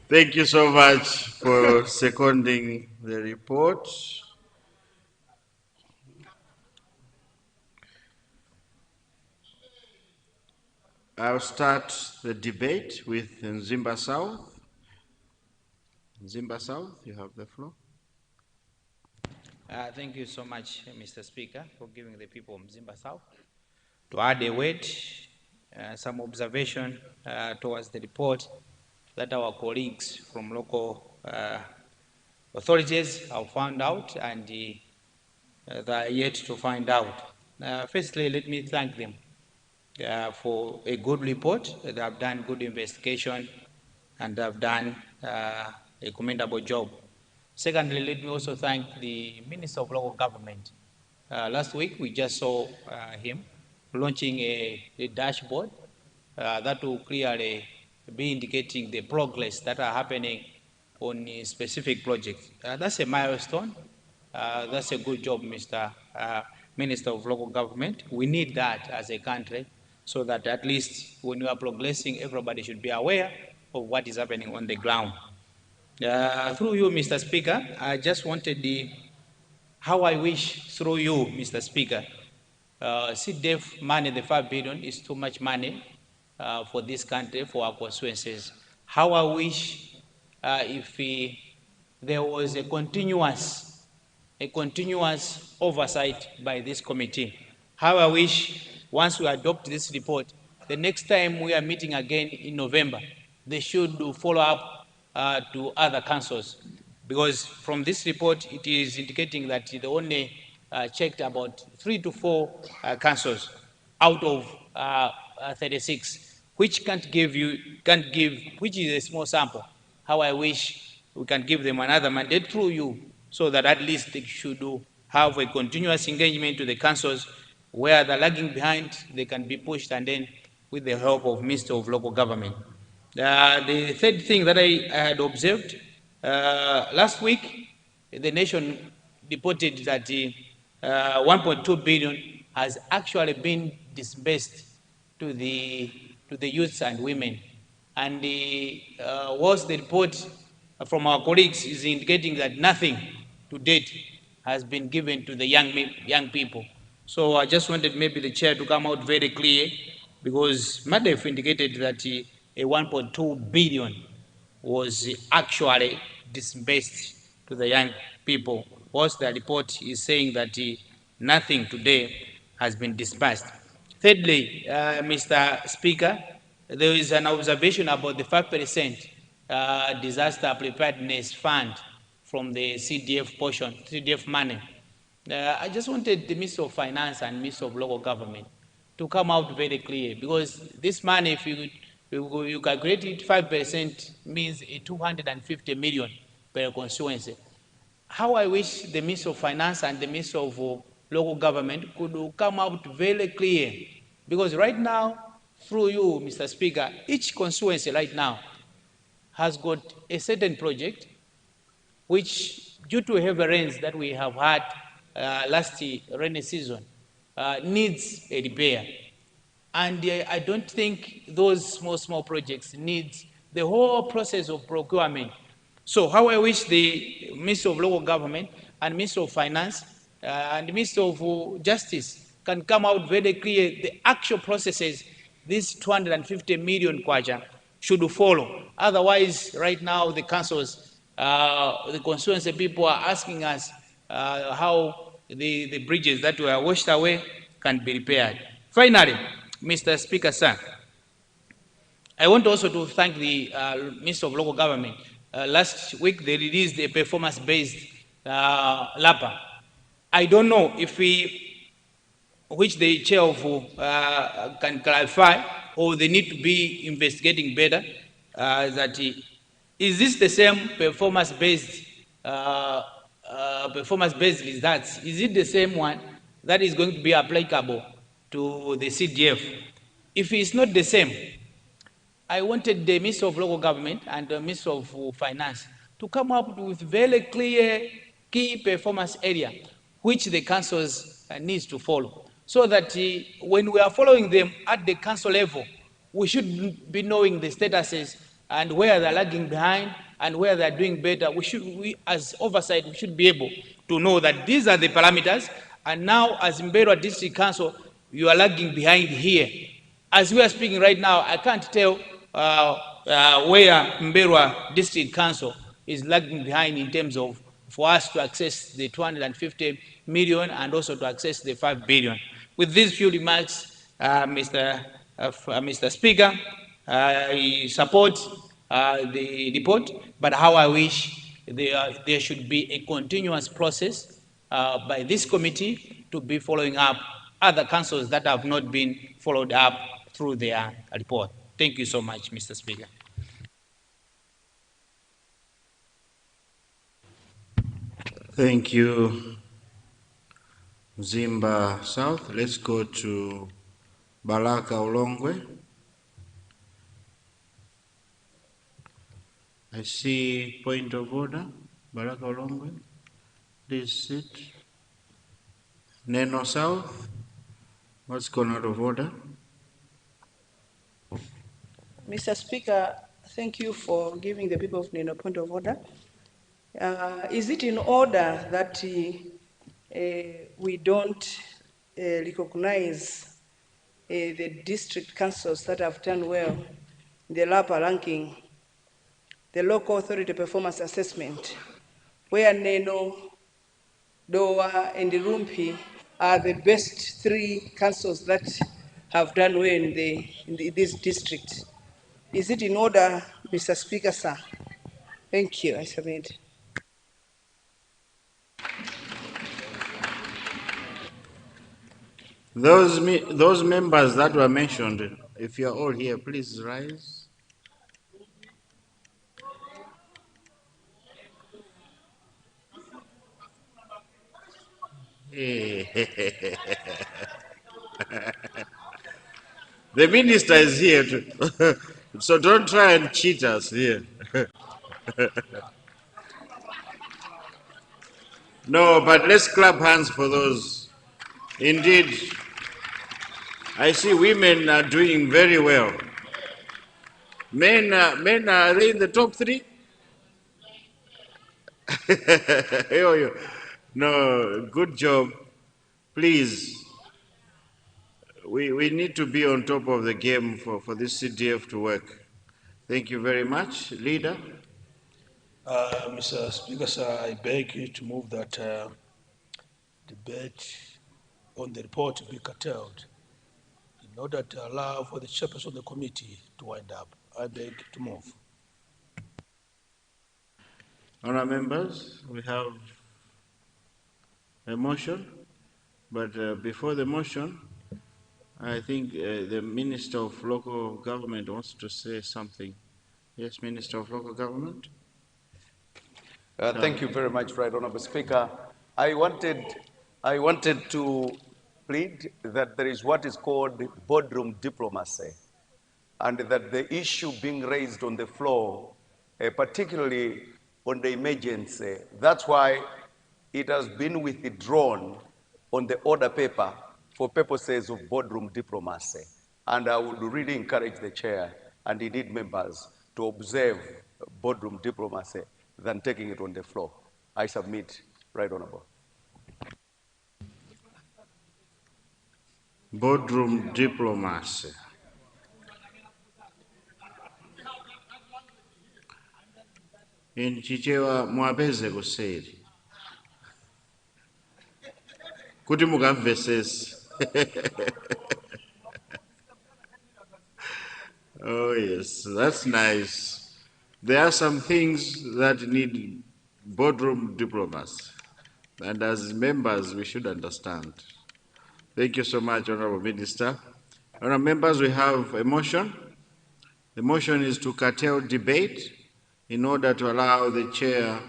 Thank you so much for seconding the report. I'll start the debate with Nzimba South. Nzimba South, you have the floor. Thank you so much, Mr. Speaker, for giving the people of Mzimba South to add a word, some observation towards the report that our colleagues from local authorities have found out and they are yet to find out. Firstly, let me thank them for a good report. They have done good investigation and have done a commendable job. Secondly, let me also thank the Minister of Local Government. Last week, we just saw him launching a dashboard that will clearly be indicating the progress that are happening on specific projects. That's a milestone. That's a good job, Mr. Minister of Local Government. We need that as a country so that at least when we are progressing, everybody should be aware of what is happening on the ground. Through you, Mr. Speaker, I just wanted how I wish through you, Mr. Speaker, CDF money, the 5 billion is too much money for this country, for our constituencies. How I wish if there was a continuous oversight by this committee. How I wish once we adopt this report, the next time we are meeting again in November, they should do follow up to other councils. Because from this report, it is indicating that they only checked about 3 to 4 councils out of 36, which which is a small sample. How I wish we can give them another mandate through you, so that at least they should have a continuous engagement to the councils where they're lagging behind, they can be pushed, and then with the help of Minister of Local Government. The third thing that I had observed, last week, the nation reported that 1.2 billion has actually been disbursed to the youths and women. And was the report from our colleagues is indicating that nothing to date has been given to the young people. So I just wanted maybe the chair to come out very clear, because Madef indicated that a 1.2 billion was actually disbursed to the young people, whilst the report is saying that nothing today has been disbursed. Thirdly, Mr. Speaker, there is an observation about the 5% disaster preparedness fund from the CDF portion, CDF money. I just wanted the Minister of Finance and Minister of Local Government to come out very clear, because this money, if you calculate it, 5% means 250 million per constituency. How I wish the Minister of Finance and the Minister of Local Government could come out very clear, because right now, through you, Mr. Speaker, each constituency right now has got a certain project which, due to heavy rains that we have had last rainy season, needs a repair. And I don't think those small projects need the whole process of procurement. So how I wish the Minister of Local Government and Minister of Finance and Minister of Justice can come out very clear the actual processes this 250 million kwacha should follow. Otherwise, right now the councils, the constituency people are asking us how the bridges that were washed away can be repaired. Finally, Mr. Speaker, sir, I want also to thank the Minister of Local Government. Last week they released a performance-based LAPA. I don't know if which the chair of can clarify, or they need to be investigating better, is this the same performance-based results? Is it the same one that is going to be applicable to the CDF? If it's not the same, I wanted the Minister of Local Government and the Minister of Finance to come up with very clear key performance area which the councils needs to follow, so that when we are following them at the council level, we should be knowing the statuses and where they're lagging behind and where they're doing better. We as oversight, we should be able to know that these are the parameters, and now as Mberwa District Council, you are lagging behind here. As we are speaking right now, I can't tell where Mberwa District Council is lagging behind in terms of for us to access the 250 million and also to access the 5 billion. With these few remarks, Mr. Speaker, I support the report, but how I wish there should be a continuous process by this committee to be following up other councils that have not been followed up through their report. Thank you so much, Mr. Speaker. Thank you, Zimba South. Let's go to Baraka Olongwe. I see point of order. Baraka Olongwe, please sit. Neno South, what's gone out of order? Mr. Speaker, thank you for giving the people of Nino point of order. Is it in order that we don't recognize the district councils that have done well in the LAPA ranking, the local authority performance assessment, where Neno, Doa, and Rumpi are the best 3 councils that have done well in this district? Is it in order, Mr. Speaker, sir? Thank you, I submit. Those members that were mentioned, if you are all here, please rise. The minister is here, so don't try and cheat us here. No, but let's clap hands for those. Indeed, I see women are doing very well. Men are they in the top 3? No, good job. Please, we need to be on top of the game for this CDF to work. Thank you very much. Leader? Mr. Speaker, sir, I beg you to move that debate on the report to be curtailed in order to allow for the chairperson of the committee to wind up. I beg to move. Honourable members, we have a motion, but before the motion, I think the Minister of Local Government wants to say something. Yes, Minister of Local Government. Thank you very much, Right Honorable Speaker. I wanted to plead that there is what is called boardroom diplomacy, and that the issue being raised on the floor, particularly on the emergency, that's why it has been withdrawn on the order paper for purposes of boardroom diplomacy. And I would really encourage the chair and indeed members to observe boardroom diplomacy than taking it on the floor. I submit, Right Honorable. Boardroom diplomacy. Nchichewa mwapeze kuseri. Kuti mukamvesesi. Oh yes, that's nice. There are some things that need boardroom diplomacy. And as members, we should understand. Thank you so much, Honorable Minister. Honorable members, we have a motion. The motion is to curtail debate in order to allow the chair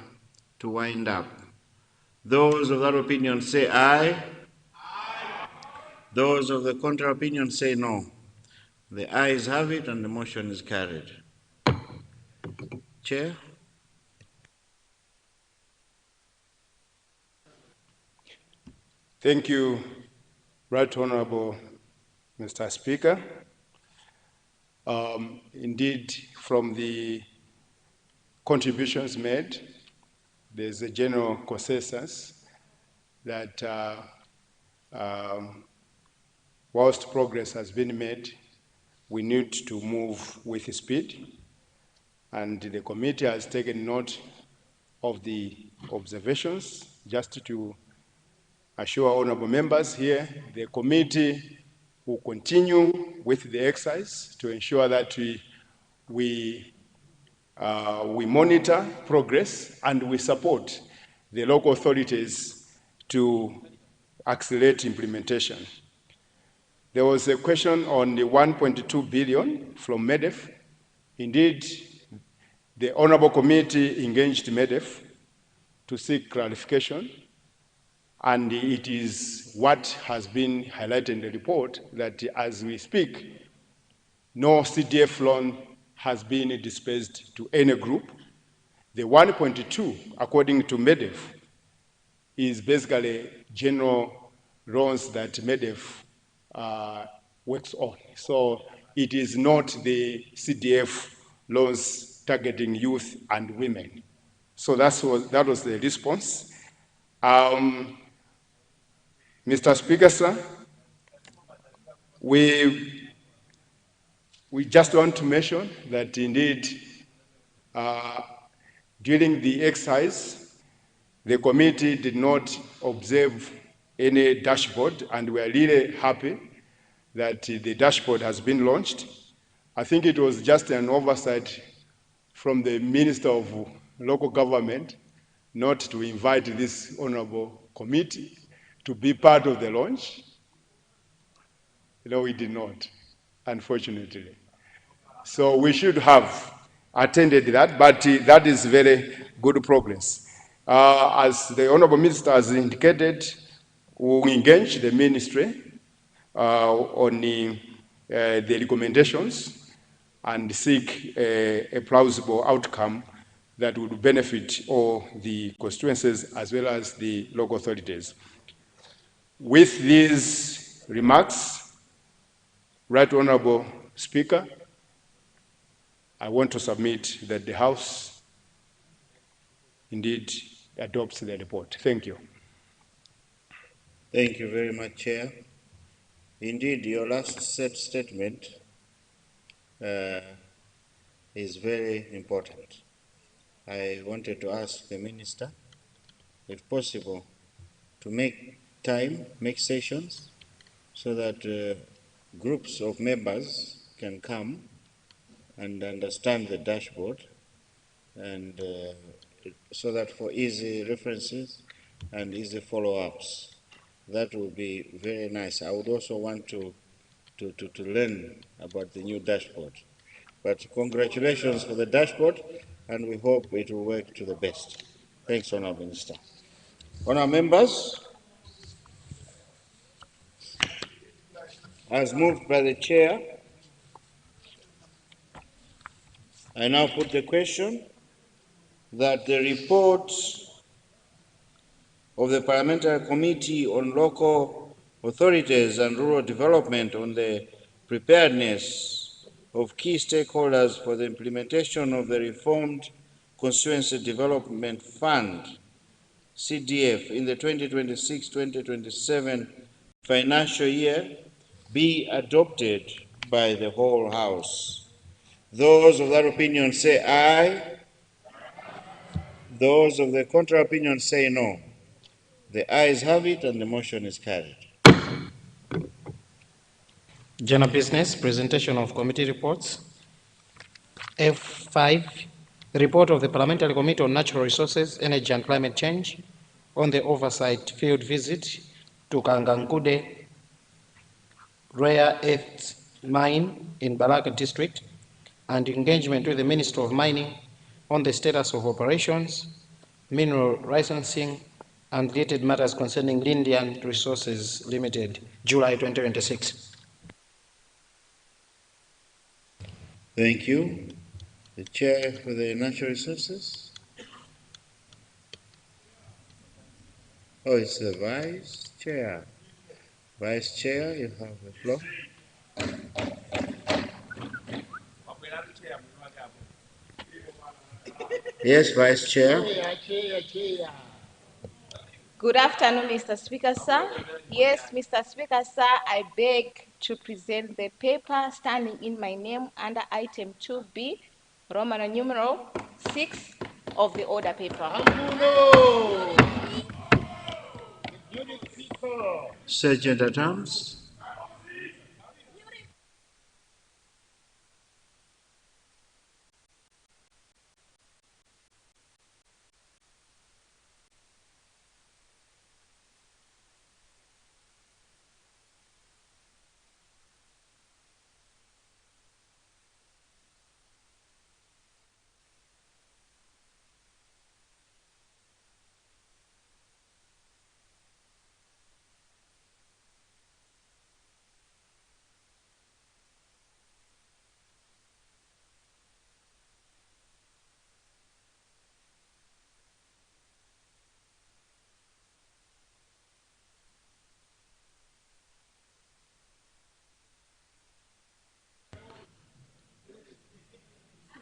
to wind up. Those of that opinion say aye. Those of the contrary opinion say no. The ayes have it and the motion is carried. Chair? Thank you, Right Honorable Mr. Speaker. Indeed, from the contributions made, there's a general consensus that whilst progress has been made, we need to move with speed, and the committee has taken note of the observations. Just to assure honorable members here, the committee will continue with the exercise to ensure that we monitor progress and we support the local authorities to accelerate implementation. There was a question on the 1.2 billion from MEDEF. Indeed, the Honorable Committee engaged MEDEF to seek clarification, and it is what has been highlighted in the report that as we speak, no CDF loan has been dispersed to any group. The 1.2, according to MEDEF, is basically general loans that MEDEF works on. So it is not the CDF loans targeting youth and women. So that was the response. Mr. Speaker, sir, we just want to mention that indeed during the exercise, the committee did not observe any dashboard, and we are really happy that the dashboard has been launched. I think it was just an oversight from the Minister of Local Government not to invite this honorable committee to be part of the launch. No, we did not, unfortunately. So we should have attended that, but that is very good progress. As the Honorable Minister has indicated, we engage the ministry on the recommendations and seek a plausible outcome that would benefit all the constituencies as well as the local authorities. With these remarks, Right Honorable Speaker, I want to submit that the House indeed adopts the report. Thank you. Thank you very much, Chair. Indeed, your last statement is very important. I wanted to ask the Minister, if possible, to make sessions, so that groups of members can come and understand the dashboard, and so that for easy references and easy follow-ups, that would be very nice. I would also want to learn about the new dashboard. But congratulations for the dashboard, and we hope it will work to the best. Thanks, Honourable Minister. Honourable members, as moved by the Chair, I now put the question that the report of the Parliamentary Committee on Local Authorities and Rural Development on the preparedness of key stakeholders for the implementation of the reformed Constituency Development Fund, CDF, in the 2026-2027 financial year be adopted by the whole House. Those of that opinion say aye. Those of the contrary opinion say no. The ayes have it and the motion is carried. General business, presentation of committee reports. F5, report of the Parliamentary Committee on Natural Resources, Energy and Climate Change on the oversight field visit to Kangankude rare earth mine in Balaka district and engagement with the Ministry of Mining on the status of operations, mineral licensing, and related matters concerning Lindian Resources Limited, July 2026. Thank you. The Chair for the Natural Resources. Oh, it's the Vice Chair. Vice Chair, you have the floor. Yes, Vice Chair. Good afternoon, Mr. Speaker, sir. Yes, Mr. Speaker, sir, I beg to present the paper standing in my name under item 2B, Roman numeral 6 of the order paper. Sergeant at Arms.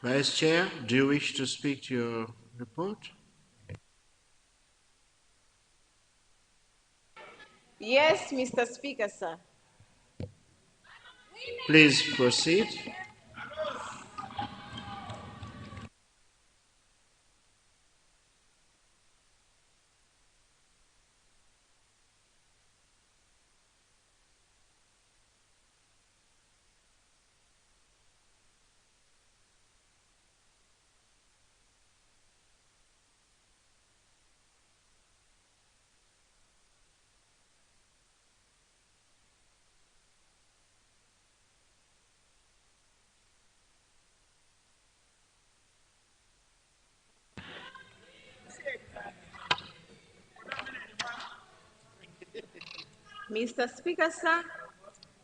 Vice Chair, do you wish to speak to your report? Yes, Mr. Speaker, sir. Please proceed. Mr. Speaker, sir,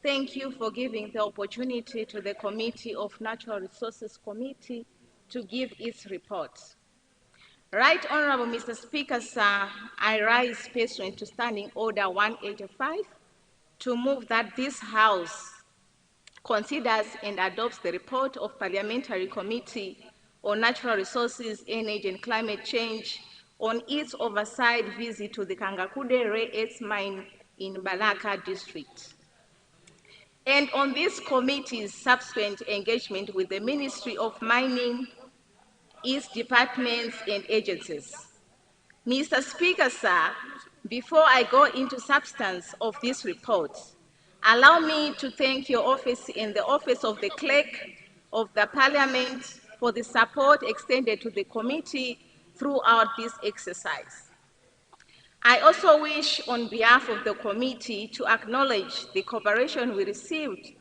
thank you for giving the opportunity to the Committee of Natural Resources Committee to give its report. Right Honorable Mr. Speaker, sir, I rise pursuant to Standing Order 185 to move that this House considers and adopts the report of Parliamentary Committee on Natural Resources, Energy and Climate Change on its oversight visit to the Kangakude Rare Earth Mine in Balaka District, and on this committee's subsequent engagement with the Ministry of Mining, its departments and agencies. Mr. Speaker, sir, before I go into substance of this report, allow me to thank your office and the office of the Clerk of the Parliament for the support extended to the committee throughout this exercise. I also wish, on behalf of the committee, to acknowledge the cooperation we received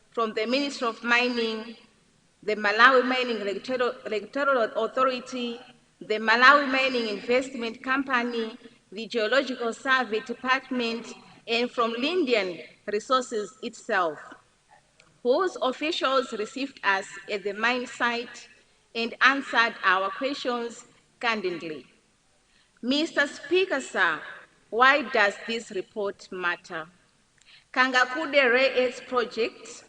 from the Ministry of Mining, the Malawi Mining Regulatory Authority, the Malawi Mining Investment Company, the Geological Survey Department, and from Lindian Resources itself, whose officials received us at the mine site and answered our questions candidly. Mr. Speaker, sir, why does this report matter? Kangakude Rare Earth Project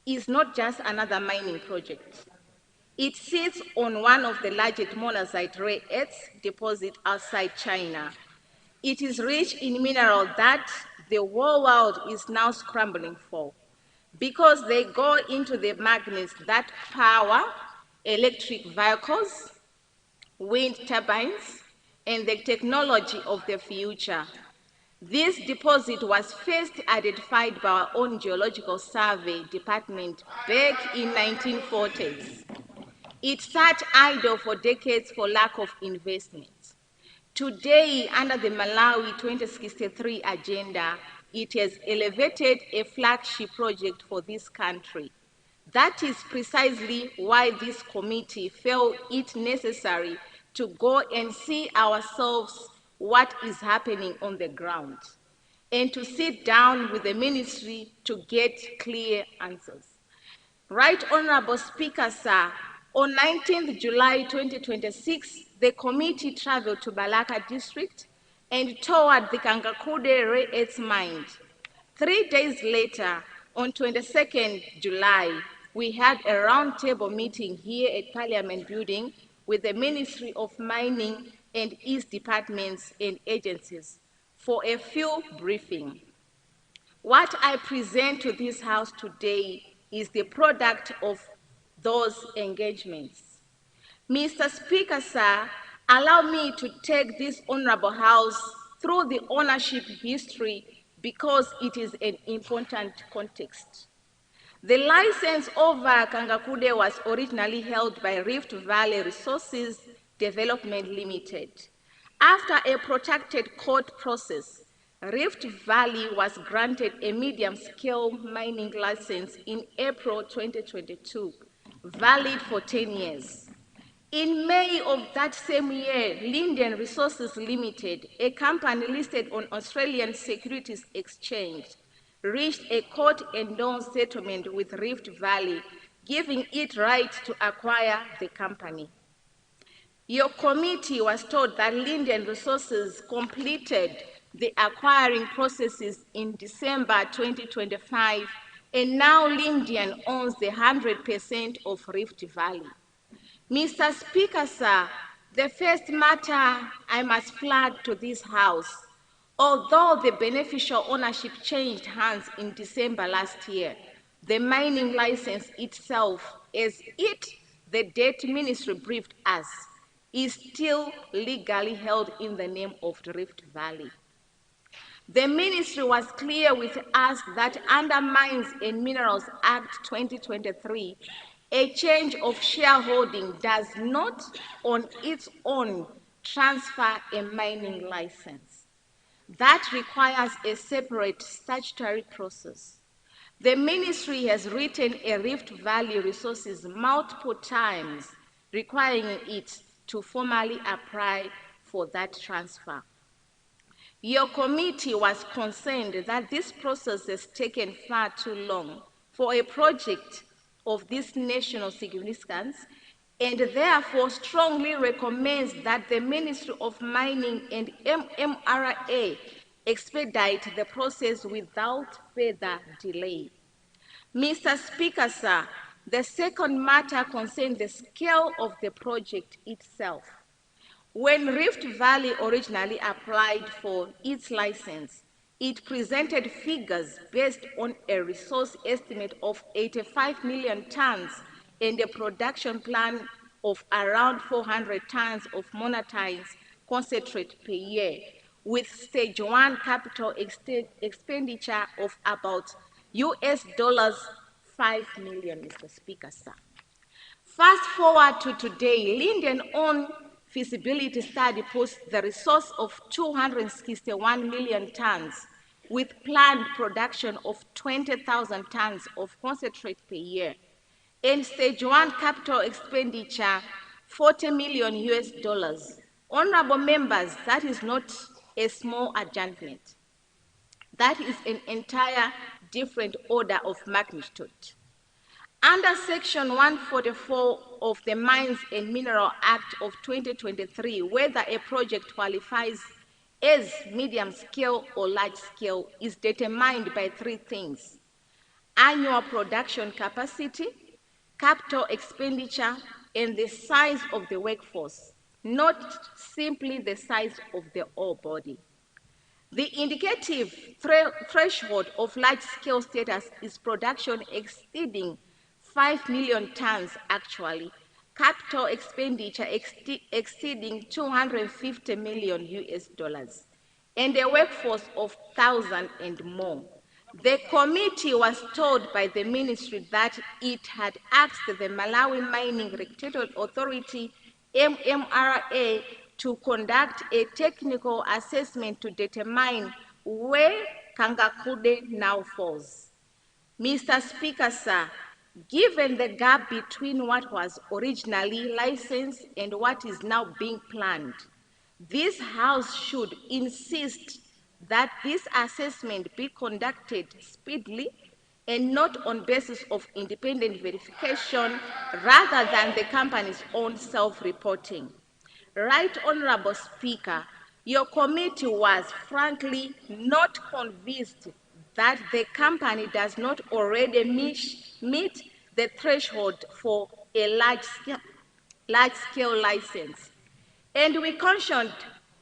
is not just another mining project. It sits on one of the largest monazite rare earths deposits outside China. It is rich in minerals that the whole world is now scrambling for because they go into the magnets that power electric vehicles, wind turbines, and the technology of the future. This deposit was first identified by our own Geological Survey Department back in 1940s. It sat idle for decades for lack of investment. Today, under the Malawi 2063 agenda, it has elevated a flagship project for this country. That is precisely why this committee felt it necessary to go and see ourselves what is happening on the ground and to sit down with the ministry to get clear answers. Right Honorable Speaker, sir, on 19th July 2026, the committee traveled to Balaka district and toured the Kangakude rare earth mine. 3 days later, on 22nd July, we had a roundtable meeting here at Parliament Building with the Ministry of Mining and its departments and agencies for a field briefing. What I present to this House today is the product of those engagements. Mr. Speaker, sir, allow me to take this Honorable House through the ownership history because it is an important context. The license over Kangakude was originally held by Rift Valley Resources Development Limited. After a protracted court process, Rift Valley was granted a medium-scale mining license in April 2022, valid for 10 years. In May of that same year, Linden Resources Limited, a company listed on Australian Securities Exchange, reached a court-endorsed settlement with Rift Valley, giving it right to acquire the company. Your committee was told that Linden Resources completed the acquiring processes in December 2025, and now Linden owns the 100% of Rift Valley. Mr. Speaker, sir, the first matter I must flag to this House, although the beneficial ownership changed hands in December last year, the mining license itself, as the Debt Ministry briefed us, is still legally held in the name of the Rift Valley. The ministry was clear with us that under Mines and Minerals Act 2023, a change of shareholding does not on its own transfer a mining license. That requires a separate statutory process. The ministry has written a Rift Valley Resources multiple times requiring it to formally apply for that transfer. Your committee was concerned that this process has taken far too long for a project of this national significance and therefore strongly recommends that the Ministry of Mining and MMRA expedite the process without further delay. Mr. Speaker, sir, the second matter concerns the scale of the project itself. When Rift Valley originally applied for its license, it presented figures based on a resource estimate of 85 million tons and a production plan of around 400 tons of monazite concentrate per year, with stage 1 capital expenditure of about $5 million, Mr. Speaker, sir. Fast forward to today, Linden own feasibility study puts the resource of 261 million tons with planned production of 20,000 tons of concentrate per year. And stage 1 capital expenditure, $40 million. Honorable members, that is not a small adjustment. That is an entire different order of magnitude. Under Section 144 of the Mines and Mineral Act of 2023, whether a project qualifies as medium scale or large scale is determined by three things: annual production capacity, capital expenditure, and the size of the workforce, not simply the size of the ore body. The indicative threshold of large-scale status is production exceeding 5 million tons actually, capital expenditure exceeding 250 million US dollars, and a workforce of 1,000 and more. The committee was told by the ministry that it had asked the Malawi Mining Regulatory Authority, MMRA, to conduct a technical assessment to determine where Kangakude now falls. Mr. Speaker, sir, given the gap between what was originally licensed and what is now being planned, this House should insist that this assessment be conducted speedily and not on basis of independent verification rather than the company's own self-reporting. Right Honorable Speaker, your committee was frankly not convinced that the company does not already meet the threshold for a large-scale license. And we cautioned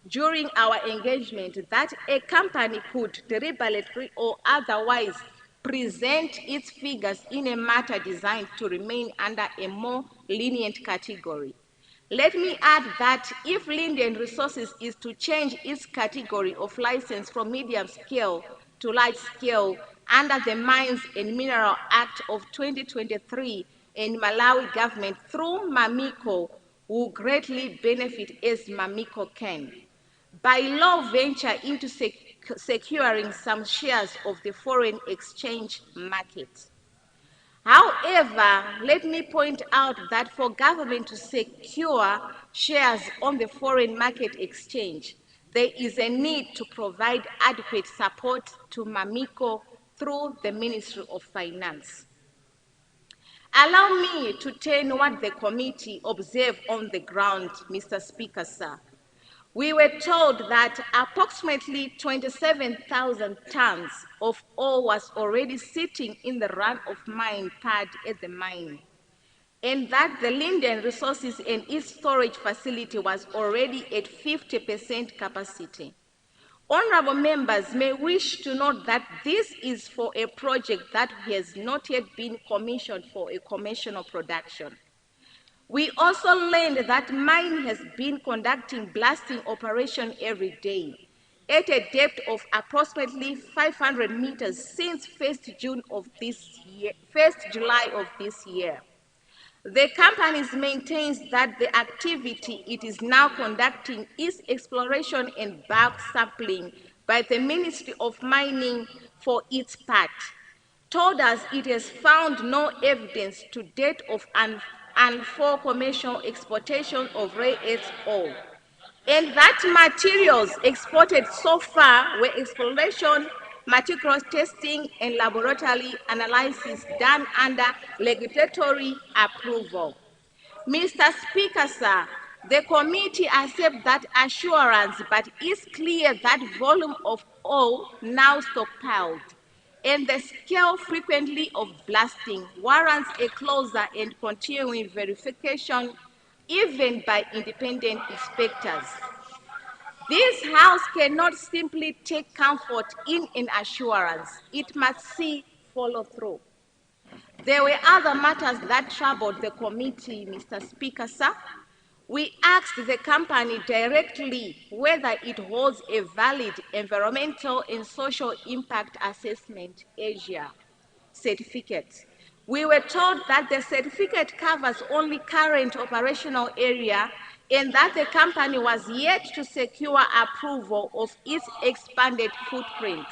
during our engagement that a company could deliberately or otherwise present its figures in a matter designed to remain under a more lenient category. Let me add that if Linden Resources is to change its category of license from medium scale to large scale under the Mines and Mineral Act of 2023 and Malawi government through MAMICO will greatly benefit as MAMICO can. By law, venture into securing some shares of the foreign exchange market. However, let me point out that for government to secure shares on the foreign market exchange, there is a need to provide adequate support to MAMICO through the Ministry of Finance. Allow me to tell you what the committee observed on the ground, Mr. Speaker, sir. We were told that approximately 27,000 tons of ore was already sitting in the run-of-mine pad at the mine, and that the Linden Resources and its storage facility was already at 50% capacity. Honorable members may wish to note that this is for a project that has not yet been commissioned for a commercial production. We also learned that mine has been conducting blasting operation every day at a depth of approximately 500 meters since 1st July of this year. The company maintains that the activity it is now conducting is exploration and bulk sampling by the Ministry of Mining for its part. Told us it has found no evidence to date of for commercial exportation of rare earth ore, and that materials exported so far were exploration, meticulous testing, and laboratory analysis done under regulatory approval. Mr. Speaker, sir, the committee accepts that assurance, but it's clear that volume of ore now stockpiled and the scale frequently of blasting warrants a closer and continuing verification even by independent inspectors. This House cannot simply take comfort in an assurance. It must see follow through. There were other matters that troubled the committee, Mr. Speaker, sir. We asked the company directly whether it holds a valid environmental and social impact assessment (ASIA) certificate. We were told that the certificate covers only current operational area and that the company was yet to secure approval of its expanded footprint.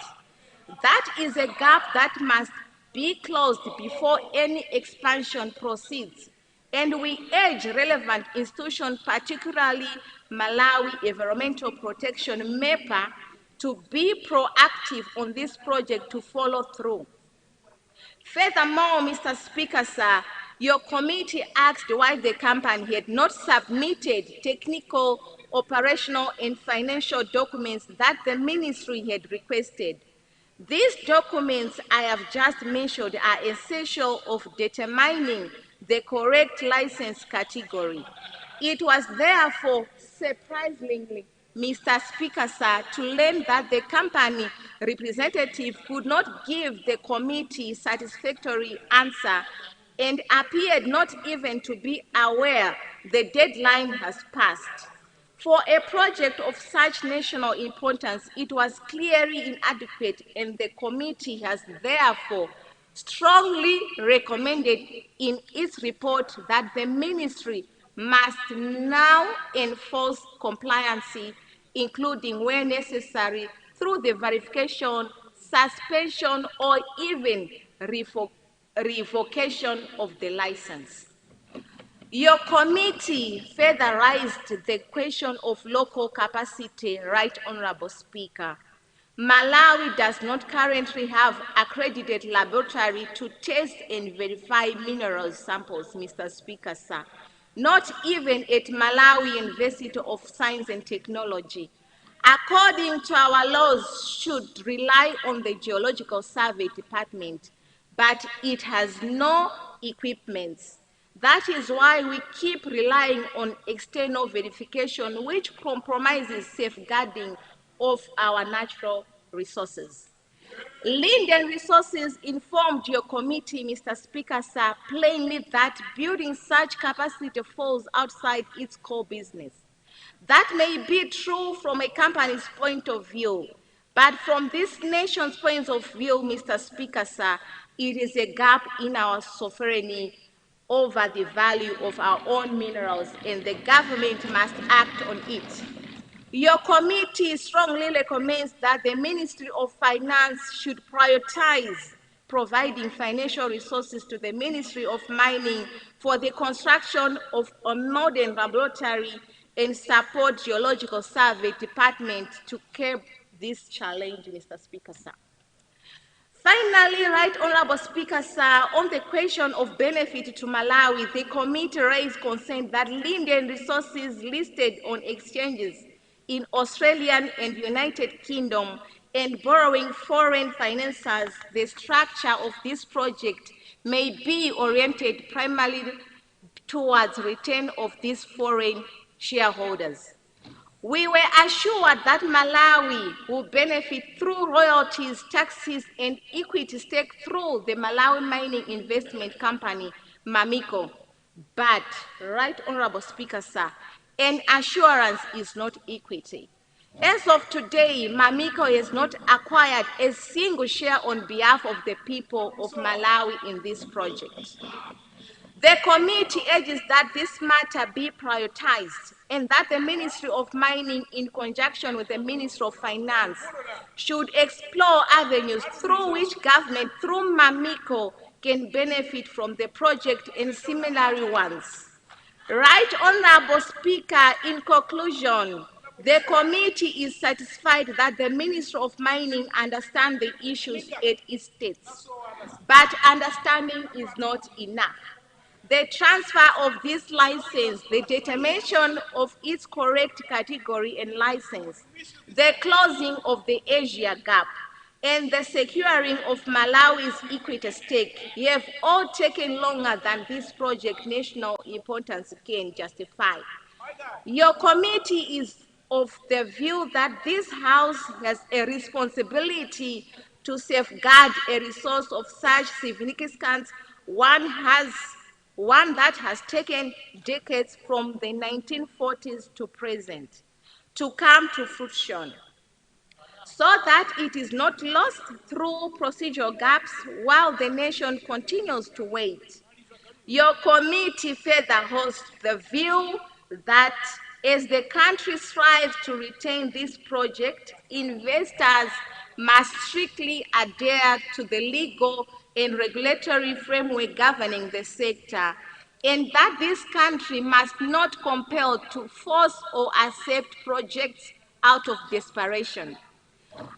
That is a gap that must be closed before any expansion proceeds, and we urge relevant institutions, particularly Malawi Environmental Protection MEPA, to be proactive on this project to follow through. Furthermore, Mr. Speaker, sir, your committee asked why the company had not submitted technical, operational, and financial documents that the ministry had requested. These documents I have just mentioned are essential of determining the correct license category. It was therefore surprisingly, Mr. Speaker, sir, to learn that the company representative could not give the committee satisfactory answer and appeared not even to be aware the deadline has passed. For a project of such national importance, it was clearly inadequate, and the committee has therefore strongly recommended in its report that the ministry must now enforce compliance, including where necessary through the verification, suspension, or even revocation of the license. Your committee further raised the question of local capacity, Right Honorable Speaker. Malawi does not currently have accredited laboratory to test and verify mineral samples, Mr. Speaker, sir. Not even at Malawi University of Science and Technology. According to our laws, should rely on the Geological Survey Department, but it has no equipments. That is why we keep relying on external verification, which compromises safeguarding of our natural resources. Linden Resources informed your committee, Mr. Speaker, sir, plainly that building such capacity falls outside its core business. That may be true from a company's point of view, but from this nation's point of view, Mr. Speaker, sir, it is a gap in our sovereignty over the value of our own minerals, and the government must act on it. Your committee strongly recommends that the Ministry of Finance should prioritize providing financial resources to the Ministry of Mining for the construction of a modern laboratory and support Geological Survey Department to curb this challenge, Mr. Speaker, sir. Finally, Right Honorable Speaker, sir, on the question of benefit to Malawi, the committee raised concern that Linden Resources listed on exchanges in Australian and United Kingdom and borrowing foreign financiers, the structure of this project may be oriented primarily towards return of these foreign shareholders. We were assured that Malawi will benefit through royalties, taxes, and equity stake through the Malawi Mining Investment Company, MAMICO. But, Right Honorable Speaker, sir, an assurance is not equity. As of today, MAMICO has not acquired a single share on behalf of the people of Malawi in this project. The committee urges that this matter be prioritized and that the Ministry of Mining, in conjunction with the Ministry of Finance, should explore avenues through which government, through MAMICO, can benefit from the project and similar ones. Right Honorable Speaker, in conclusion, the committee is satisfied that the Ministry of Mining understands the issues it states, but understanding is not enough. The transfer of this license, the determination of its correct category and license, the closing of the Asia gap, and the securing of Malawi's equity stake have all taken longer than this project national importance can justify. Your committee is of the view that this House has a responsibility to safeguard a resource of such significance, one that has taken decades from the 1940s to present to come to fruition, so that it is not lost through procedural gaps while the nation continues to wait. Your committee further holds the view that as the country strives to retain this project, investors must strictly adhere to the legal and regulatory framework governing the sector, and that this country must not compel to force or accept projects out of desperation.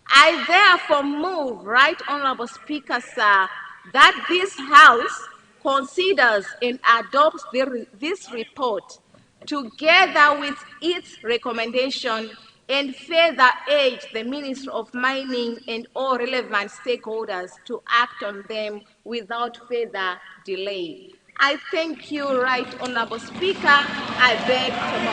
I therefore move, Right Honorable Speaker, sir, that this House considers and adopts this report together with its recommendation and further urge the Ministry of Mining and all relevant stakeholders to act on them without further delay. I thank you, Right Honourable Speaker. I beg to move.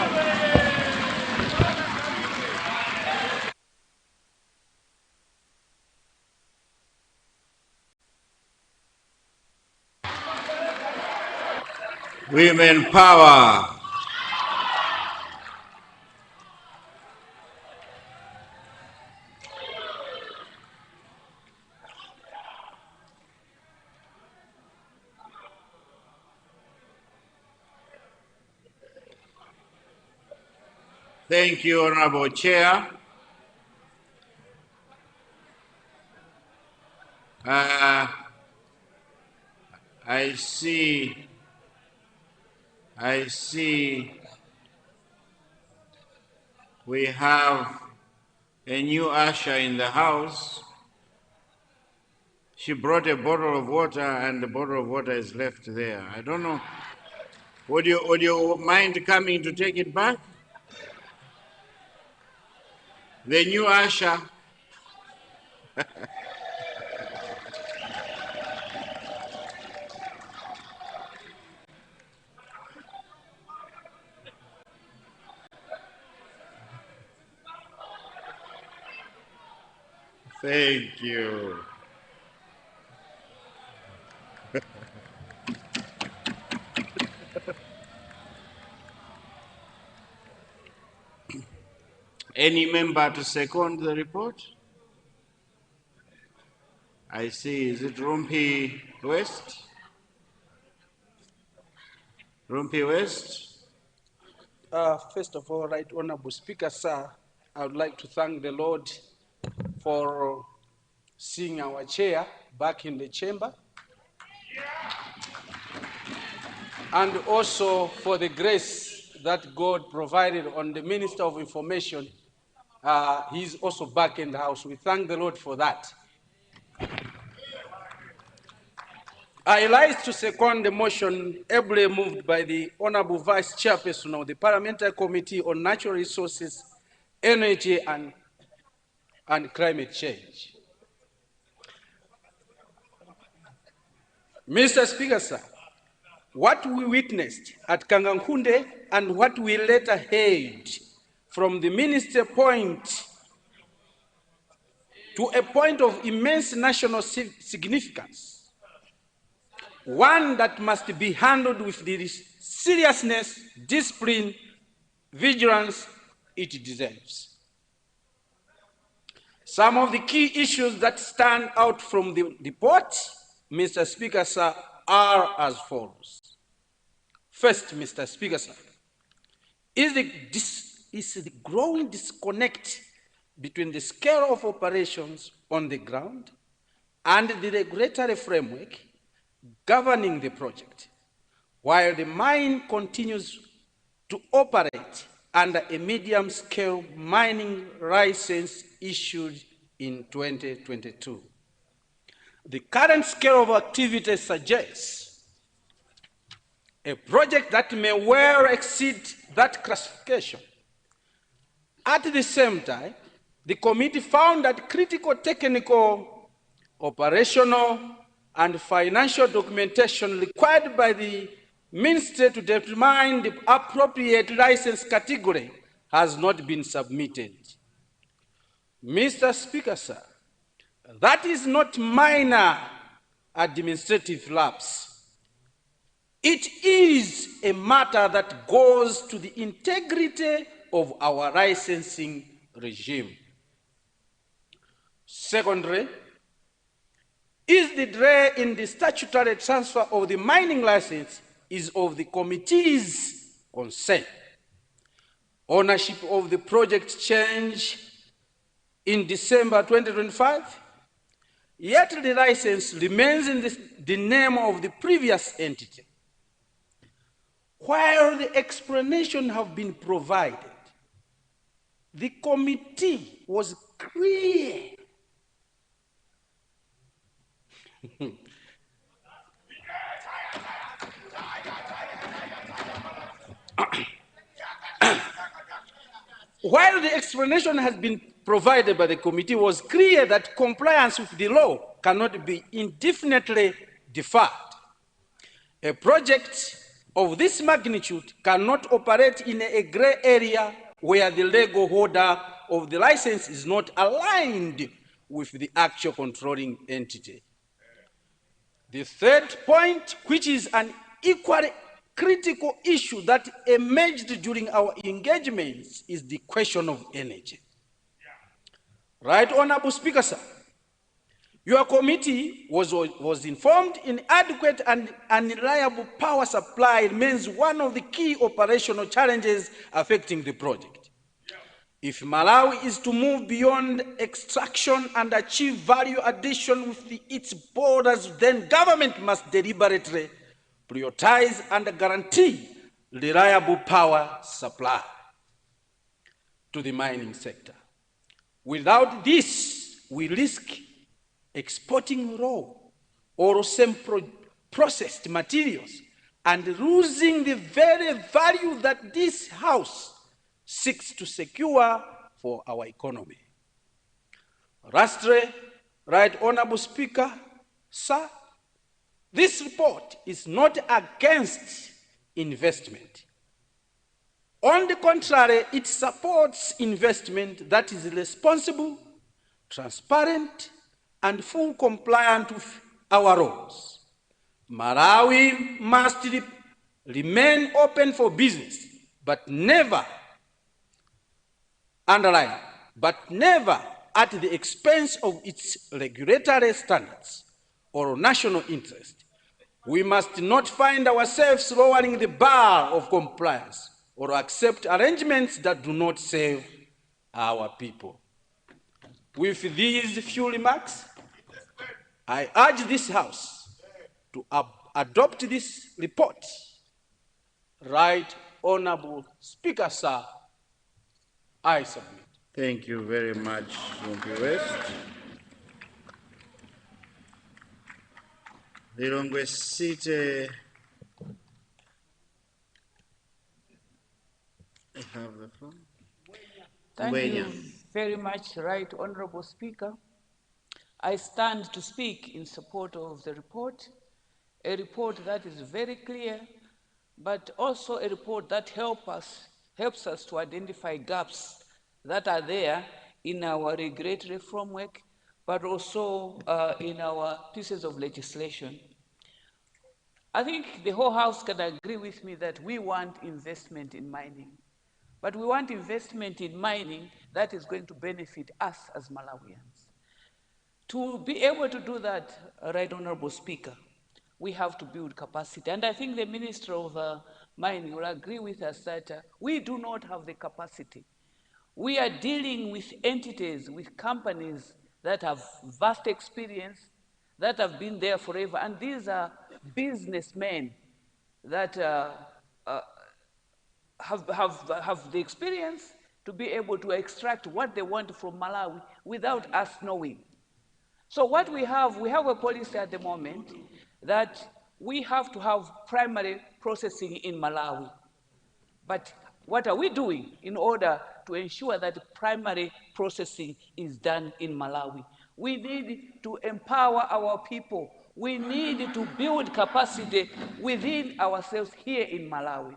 Women power. Thank you, Honorable Chair. I see we have a new usher in the house. She brought a bottle of water and the bottle of water is left there. I don't know. Would you mind coming to take it back? The new usher. Thank you. Any member to second the report? I see. Is it Rumpi West? Rumpi West? First of all, Right Honorable Speaker, sir, I would like to thank the Lord for seeing our chair back in the chamber, and also for the grace that God provided on the Minister of Information. He's also back in the house. We thank the Lord for that. I rise to second the motion ably moved by the Honorable Vice Chairperson of the Parliamentary Committee on Natural Resources, Energy and Climate Change. Mr. Speaker, sir, what we witnessed at Kangankunde and what we later heard from the minister point to a point of immense national significance, one that must be handled with the seriousness, discipline, vigilance it deserves. Some of the key issues that stand out from the report, Mr. Speaker, sir, are as follows. First, Mr. Speaker, sir, is the growing disconnect between the scale of operations on the ground and the regulatory framework governing the project, while the mine continues to operate under a medium-scale mining license issued in 2022. The current scale of activity suggests a project that may well exceed that classification. At the same time, the committee found that critical technical, operational, and financial documentation required by the Ministry to determine the appropriate license category has not been submitted. Mr. Speaker, sir, that is not minor administrative lapse. It is a matter that goes to the integrity of our licensing regime. Secondly, is the delay in the statutory transfer of the mining license is of the committee's concern. Ownership of the project changed in December 2025, yet the license remains in the name of the previous entity. While the explanation have been provided, the committee was clear while the explanation has been provided by the committee was clear that compliance with the law cannot be indefinitely deferred. A project of this magnitude cannot operate in a gray area where the legal holder of the license is not aligned with the actual controlling entity. The third point, which is an equally critical issue that emerged during our engagements, is the question of energy. Right Honorable Speaker, sir, your committee was informed inadequate and unreliable power supply remains one of the key operational challenges affecting the project. If Malawi is to move beyond extraction and achieve value addition with its borders, then government must deliberately prioritize and guarantee reliable power supply to the mining sector. Without this, we risk exporting raw or semi-processed materials and losing the very value that this House seeks to secure for our economy. Lastly, Right Honorable Speaker, sir, this report is not against investment. On the contrary, it supports investment that is responsible, transparent, and full compliant with our laws. Malawi must remain open for business, but never, underline, but never at the expense of its regulatory standards or national interest. We must not find ourselves lowering the bar of compliance or accept arrangements that do not serve our people. With these few remarks, I urge this House to adopt this report. Right Honorable Speaker, sir, I submit. Thank you very much, Mp West. Lilongwe City, I have the floor. Thank you Ngwenya. very much, Right Honorable Speaker. I stand to speak in support of the report, a report that is very clear, but also a report that helps us to identify gaps that are there in our regulatory framework, but also in our pieces of legislation. I think the whole House can agree with me that we want investment in mining. But we want investment in mining that is going to benefit us as Malawians. To be able to do that, Right Honorable Speaker, we have to build capacity. And I think the Minister of Mining will agree with us that we do not have the capacity. We are dealing with entities, with companies that have vast experience, that have been there forever, and these are businessmen that have the experience to be able to extract what they want from Malawi without us knowing. So what we have a policy at the moment that we have to have primary processing in Malawi. But what are we doing in order to ensure that primary processing is done in Malawi? We need to empower our people. We need to build capacity within ourselves here in Malawi.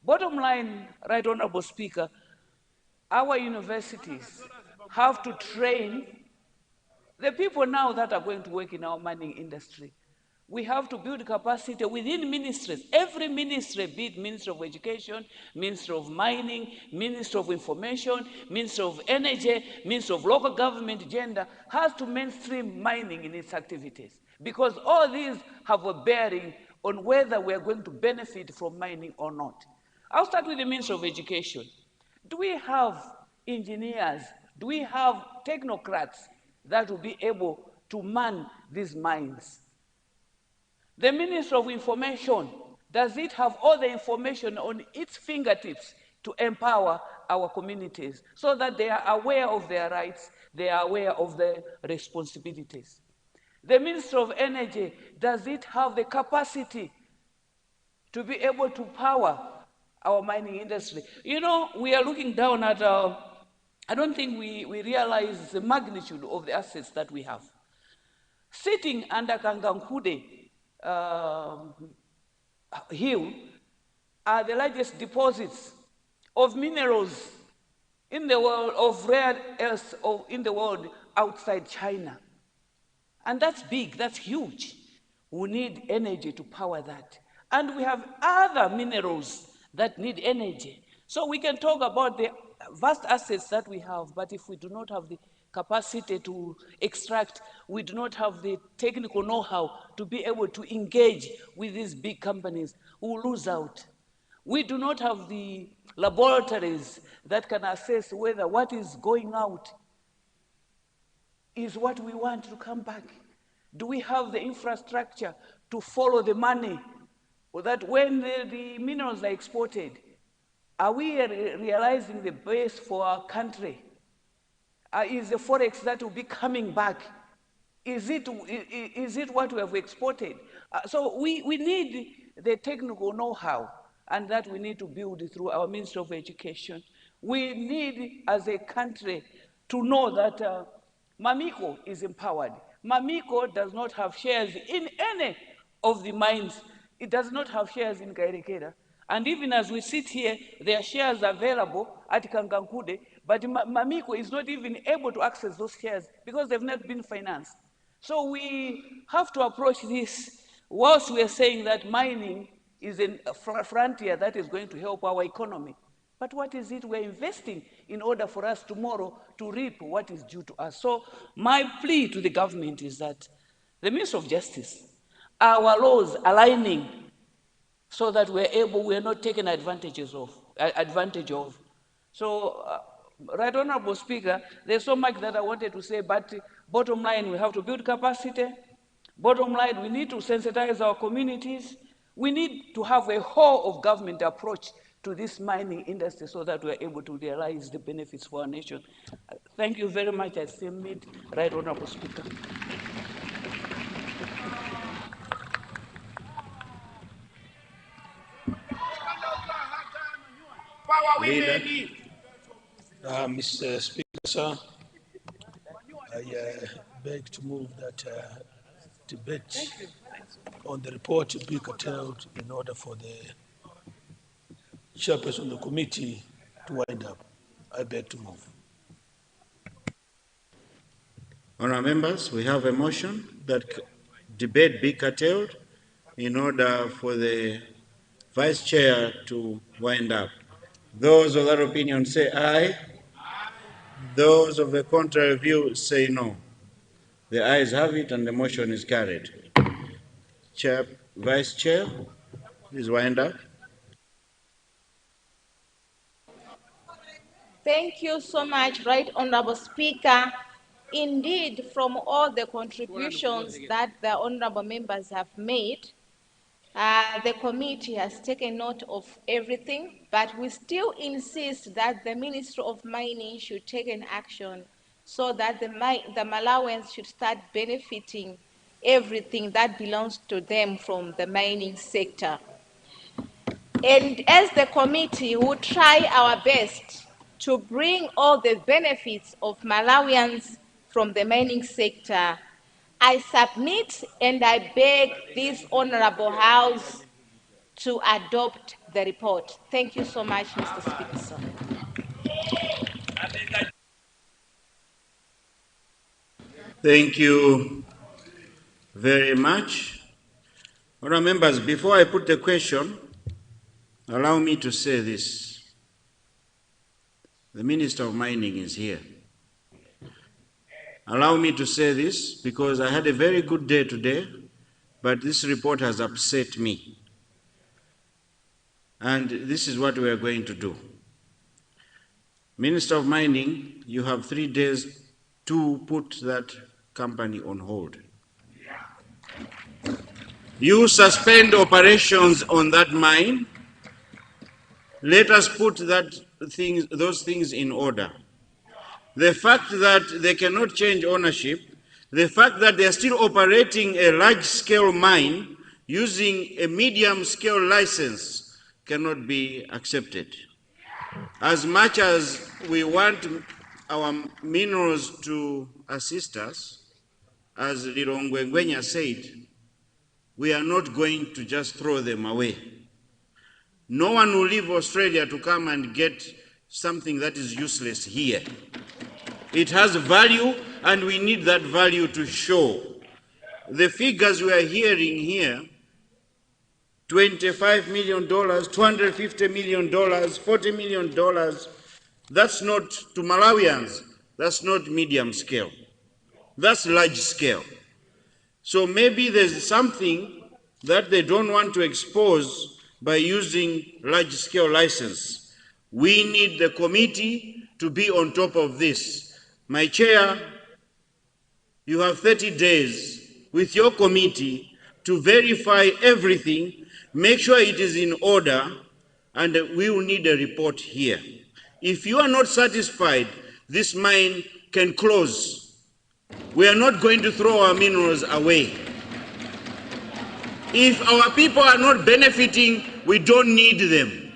Bottom line, Right Honorable Speaker, our universities have to train the people now that are going to work in our mining industry. We have to build capacity within ministries. Every ministry, be it Ministry of Education, Ministry of Mining, Ministry of Information, Ministry of Energy, Ministry of Local Government, Gender, has to mainstream mining in its activities. Because all these have a bearing on whether we are going to benefit from mining or not. I'll start with the Ministry of Education. Do we have engineers? Do we have technocrats that will be able to man these mines? The Ministry of Information, does it have all the information on its fingertips to empower our communities so that they are aware of their rights, they are aware of their responsibilities? The Ministry of Energy, does it have the capacity to be able to power our mining industry. You know, we are looking down at, I don't think we realize the magnitude of the assets that we have. Sitting under Kangankude hill are the largest deposits of minerals in the world, of rare earths in the world outside China. And that's big, that's huge. We need energy to power that. And we have other minerals that need energy. So we can talk about the vast assets that we have, but if we do not have the capacity to extract, we do not have the technical know-how to be able to engage with these big companies, we will lose out. We do not have the laboratories that can assess whether what is going out is what we want to come back. Do we have the infrastructure to follow the money? Or that when the minerals are exported, are we realizing the base for our country? Is the forex that will be coming back? Is it what we have exported? So we need the technical know-how, and that we need to build through our Ministry of Education. We need, as a country, to know that Mamiko is empowered. Mamiko does not have shares in any of the mines. It does not have shares in Kairekera. And even as we sit here, their shares are available at Kangankude, but Mamiko is not even able to access those shares because they've not been financed. So we have to approach this whilst we are saying that mining is a frontier that is going to help our economy. But what is it we're investing in order for us tomorrow to reap what is due to us? So my plea to the government is that the Minister of Justice, our laws aligning so that we're not taken advantage of. So, Right Honorable Speaker, there's so much that I wanted to say, but bottom line, we have to build capacity. Bottom line, we need to sensitize our communities. We need to have a whole of government approach to this mining industry so that we're able to realize the benefits for our nation. Thank you very much. I submit, Right Honorable Speaker. Mr. Speaker, sir, I beg to move that debate on the report be curtailed in order for the chairperson of the committee to wind up. I beg to move. Honourable members, we have a motion that debate be curtailed in order for the vice chair to wind up. Those of that opinion say aye. Those of the contrary view say no. The ayes have it and the motion is carried. Chair, Vice Chair, please wind up. Thank you so much, Right Honorable Speaker. Indeed, from all the contributions that the honorable members have made, the committee has taken note of everything, but we still insist that the Ministry of Mining should take an action so that the Malawians should start benefiting everything that belongs to them from the mining sector. And as the committee, we will try our best to bring all the benefits of Malawians from the mining sector. I submit and I beg this honorable House to adopt the report. Thank you so much, Mr. Speaker, sir. Thank you very much. Honourable members, before I put the question, allow me to say this. The Minister of Mining is here. Allow me to say this because I had a very good day today, but this report has upset me. And this is what we are going to do. Minister of Mining, you have 3 days to put that company on hold. You suspend operations on that mine. Let us put those things in order. The fact that they cannot change ownership, the fact that they are still operating a large-scale mine using a medium-scale license cannot be accepted. As much as we want our minerals to assist us, as Lirongwengwenya said, we are not going to just throw them away. No one will leave Australia to come and get something that is useless here. It has value, and we need that value to show. The figures we are hearing here, $25 million, $250 million, $40 million, that's not, to Malawians, that's not medium scale. That's large scale. So maybe there's something that they don't want to expose by using large scale license. We need the committee to be on top of this. My chair, you have 30 days with your committee to verify everything, make sure it is in order, and we will need a report here. If you are not satisfied, this mine can close. We are not going to throw our minerals away. If our people are not benefiting, we don't need them.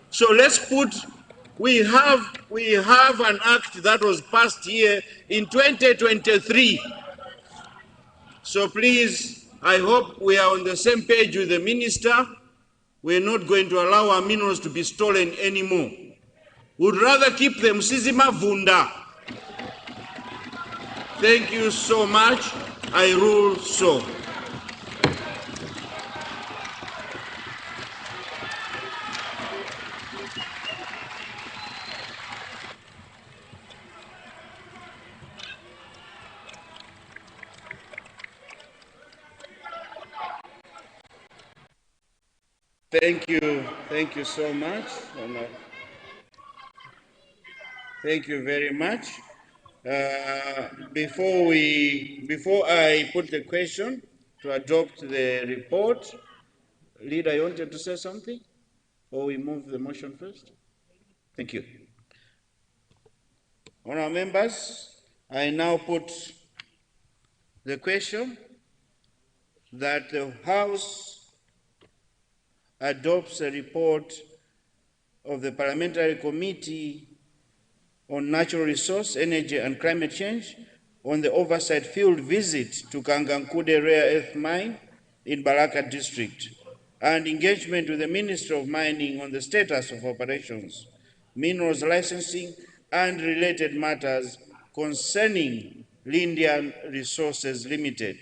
So let's put, we have an act that was passed here in 2023. So please, I hope we are on the same page with the minister. We're not going to allow our minerals to be stolen anymore. We'd rather keep them Sizima Vunda. Thank you so much. I rule so. Thank you so much. Thank you very much. Before I put the question to adopt the report, Leader, you wanted to say something? Or we move the motion first? Thank you. Honourable members, I now put the question that the House adopts a report of the Parliamentary Committee on Natural Resource, Energy and Climate Change on the oversight field visit to Kangankude Rare Earth Mine in Baraka District and engagement with the Ministry of Mining on the status of operations, minerals licensing and related matters concerning Lindian Resources Limited,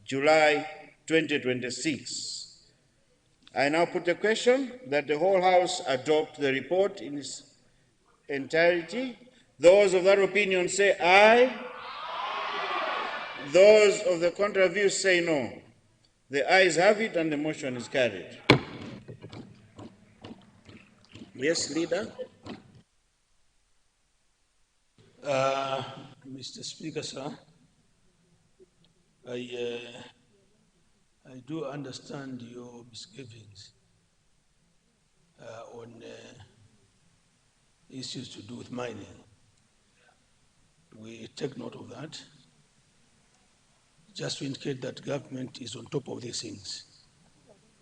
July 2026. I now put the question that the whole House adopt the report in its entirety. Those of that opinion say aye. Those of the contrary view say no. The ayes have it and the motion is carried. Yes, Leader? Mr. Speaker, sir, I do understand your misgivings on issues to do with mining. We take note of that, just to indicate that government is on top of these things.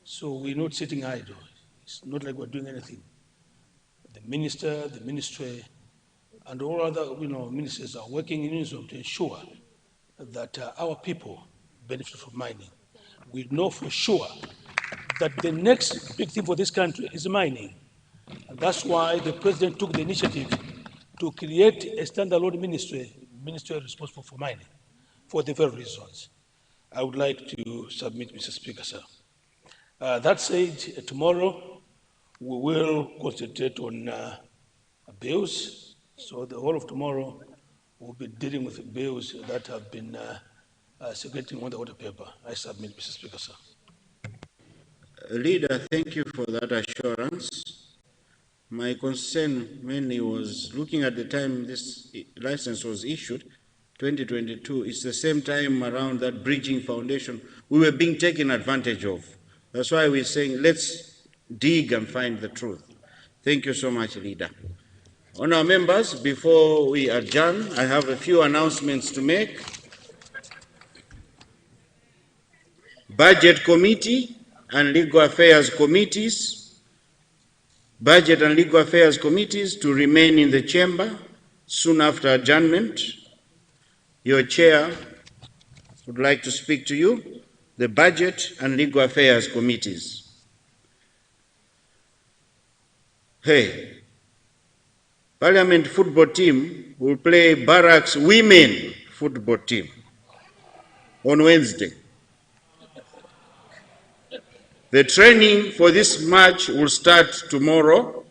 So we're not sitting idle. It's not like we're doing anything. The minister, the ministry, and all other ministers are working in unison to ensure that our people benefit from mining. We know for sure that the next big thing for this country is mining. And that's why the president took the initiative to create a standalone ministry responsible for mining, for the very reasons. I would like to submit, Mr. Speaker, sir. That said, tomorrow we will concentrate on bills. So the whole of tomorrow we'll be dealing with bills that have been circulating on the order paper. I submit, Mr. Speaker, sir. Leader, thank you for that assurance. My concern mainly was looking at the time this license was issued, 2022, it's the same time around that bridging foundation, we were being taken advantage of. That's why we're saying let's dig and find the truth. Thank you so much, Leader. Honourable members, before we adjourn, I have a few announcements to make. Budget Committee and Legal Affairs Committees Budget and Legal Affairs Committees to remain in the chamber soon after adjournment. Your chair would like to speak to you, the Budget and Legal Affairs Committees. Hey, Parliament football team will play Barracks women football team on Wednesday. The training for this match will start tomorrow.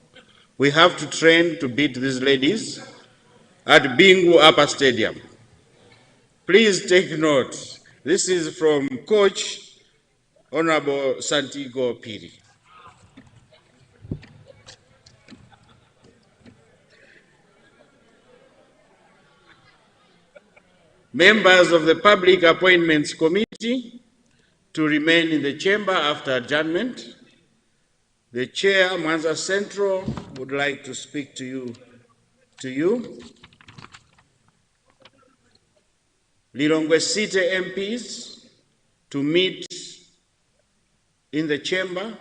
We have to train to beat these ladies at Bingu Upper Stadium. Please take note. This is from Coach Honorable Santiago Piri. Members of the Public Appointments Committee to remain in the chamber after adjournment. The chair, Mwanza Central, would like to speak to you. Lilongwe City MPs to meet in the chamber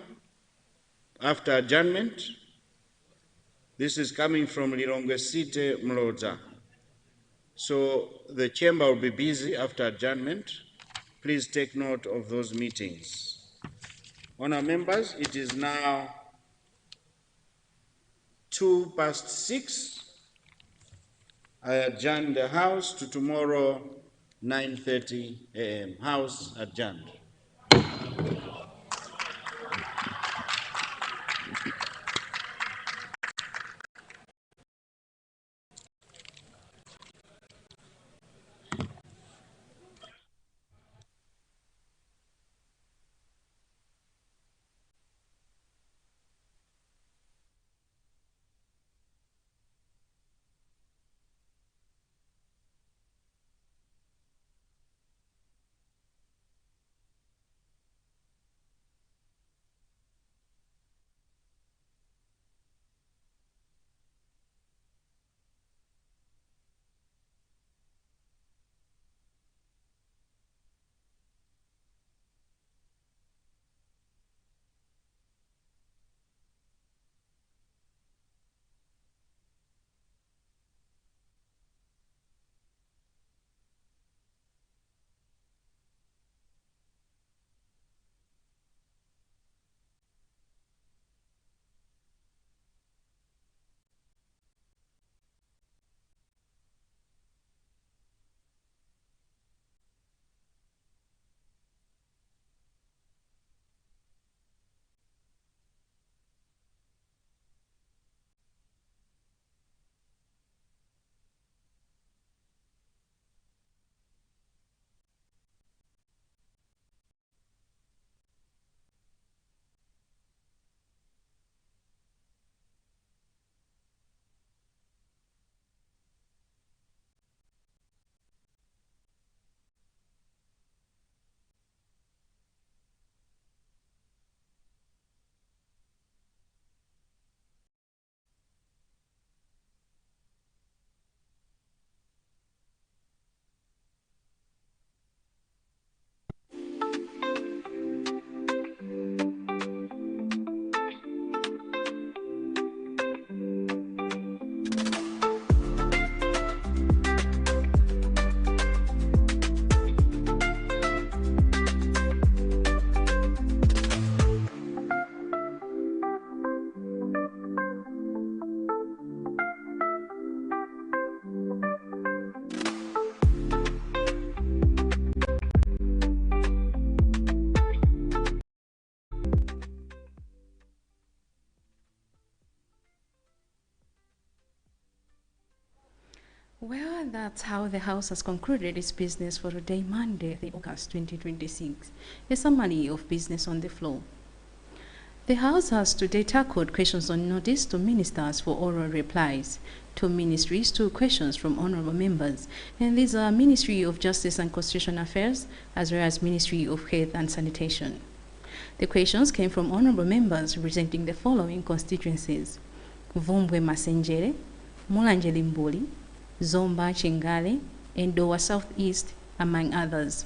after adjournment. This is coming from Lilongwe City Mloza. So the chamber will be busy after adjournment. Please take note of those meetings. Honour members, it is now 6:02. I adjourn the House to tomorrow 9:30 a.m. House adjourned. Well, that's how the House has concluded its business for today, Monday, 3 August 2026. A summary of business on the floor. The House has today tackled questions on notice to ministers for oral replies, to ministries, to questions from honorable members, and these are Ministry of Justice and Constitutional Affairs, as well as Ministry of Health and Sanitation. The questions came from honorable members representing the following constituencies: Vumbwe Masenjere, Mulanje Mbuli, Zomba Chingale, and Dowa Southeast, among others.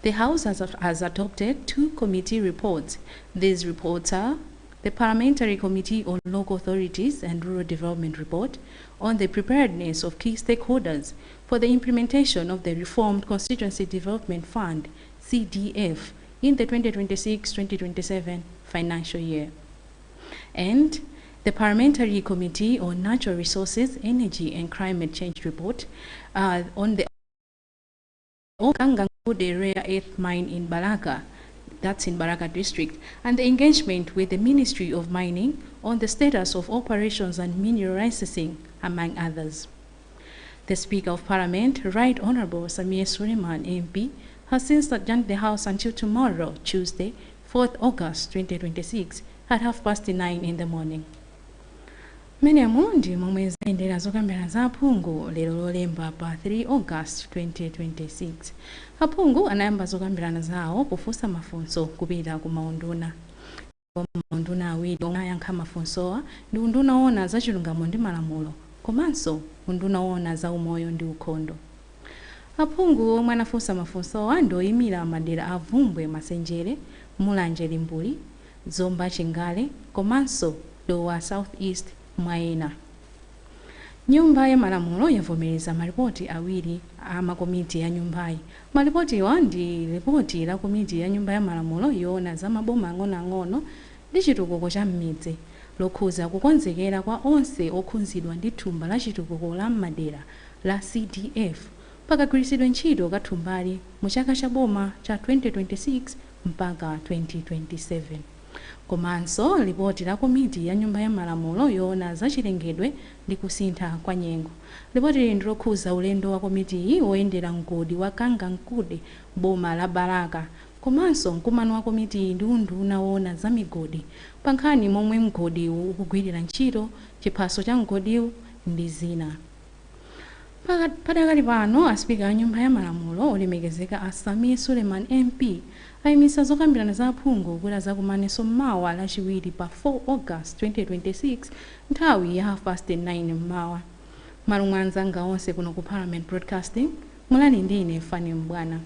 The House has adopted 2 committee reports. These reports are the Parliamentary Committee on Local Authorities and Rural Development report on the preparedness of key stakeholders for the implementation of the Reformed Constituency Development Fund, CDF, in the 2026-2027 financial year. And the Parliamentary Committee on Natural Resources, Energy and Climate Change report on the Kangankude Rare Earth Mine in Baraka, that's in Baraka district, and the engagement with the Ministry of Mining on the status of operations and mineral licensing, among others. The Speaker of Parliament, Right Honourable Samia Suleiman MP, has since adjourned the House until tomorrow, Tuesday, 4th August 2026, at 9:30 in the morning. Mene amundi momwe zaendera zokambirana za aphungu lero lolemba pa 3 August 2026. Aphungu anayamba zokambirana zawo kufunsa mafunso kupita ku maunduna. Maunduna awiri omwe ayankha mafunsowa ndi unduna woona za chilungamo ndi malamulo, komanso unduna woona za umoyo ndi ukhondo. Aphungu omwe anafunsa mafunsowa ndi oyimira madera a Vumbwe Masenjere, Mulanje Limbuli, Zomba Chingale, komanso Dowa South East Mwaena. Nyumba ya malamulo yavomereza maripoti awiri a makomiti ya nyumbayi. Maripotiwa ndi ripoti la komiti ya nyumba ya malamulo yoona za maboma ang'onoang'ono ndi chitukuko cha m'midzi, lokhuza kukonzekera kwa onse okhunzidwa ndi thumba la chitukuko la m'madera la CDF pakagwiritsidwe ntchito ka thumbali mu chaka cha boma cha 2026 mpaka 2027. Komanso ripoti la komiti ya nyumba ya malamulo yoona za chilengedwe ndi kusintha kwa nyengo. Ripoti ndi lokhuza ulendo wa komiti iyi woyendera mgodi wa Kangankude boma la Baraka, komanso mkumano wa komiti ndi unduna woona za migodi pa nkhani momwe mgodi ukugwirira ntchito, chiphaso cha mgodiwu ndi zina. Padakali pano aspika a nyumba ya malamulo olemekezeka a Samia Suleiman MP ayimisa zokambirana za aphungu kuti azakumanenso mmawa lachiwiri pa 4 August 2026 nthawi ya 9:30 mmawa. Malumwa anzanga onse kuno ku Parliament Broadcasting, mulani ndine Fani Mbwana.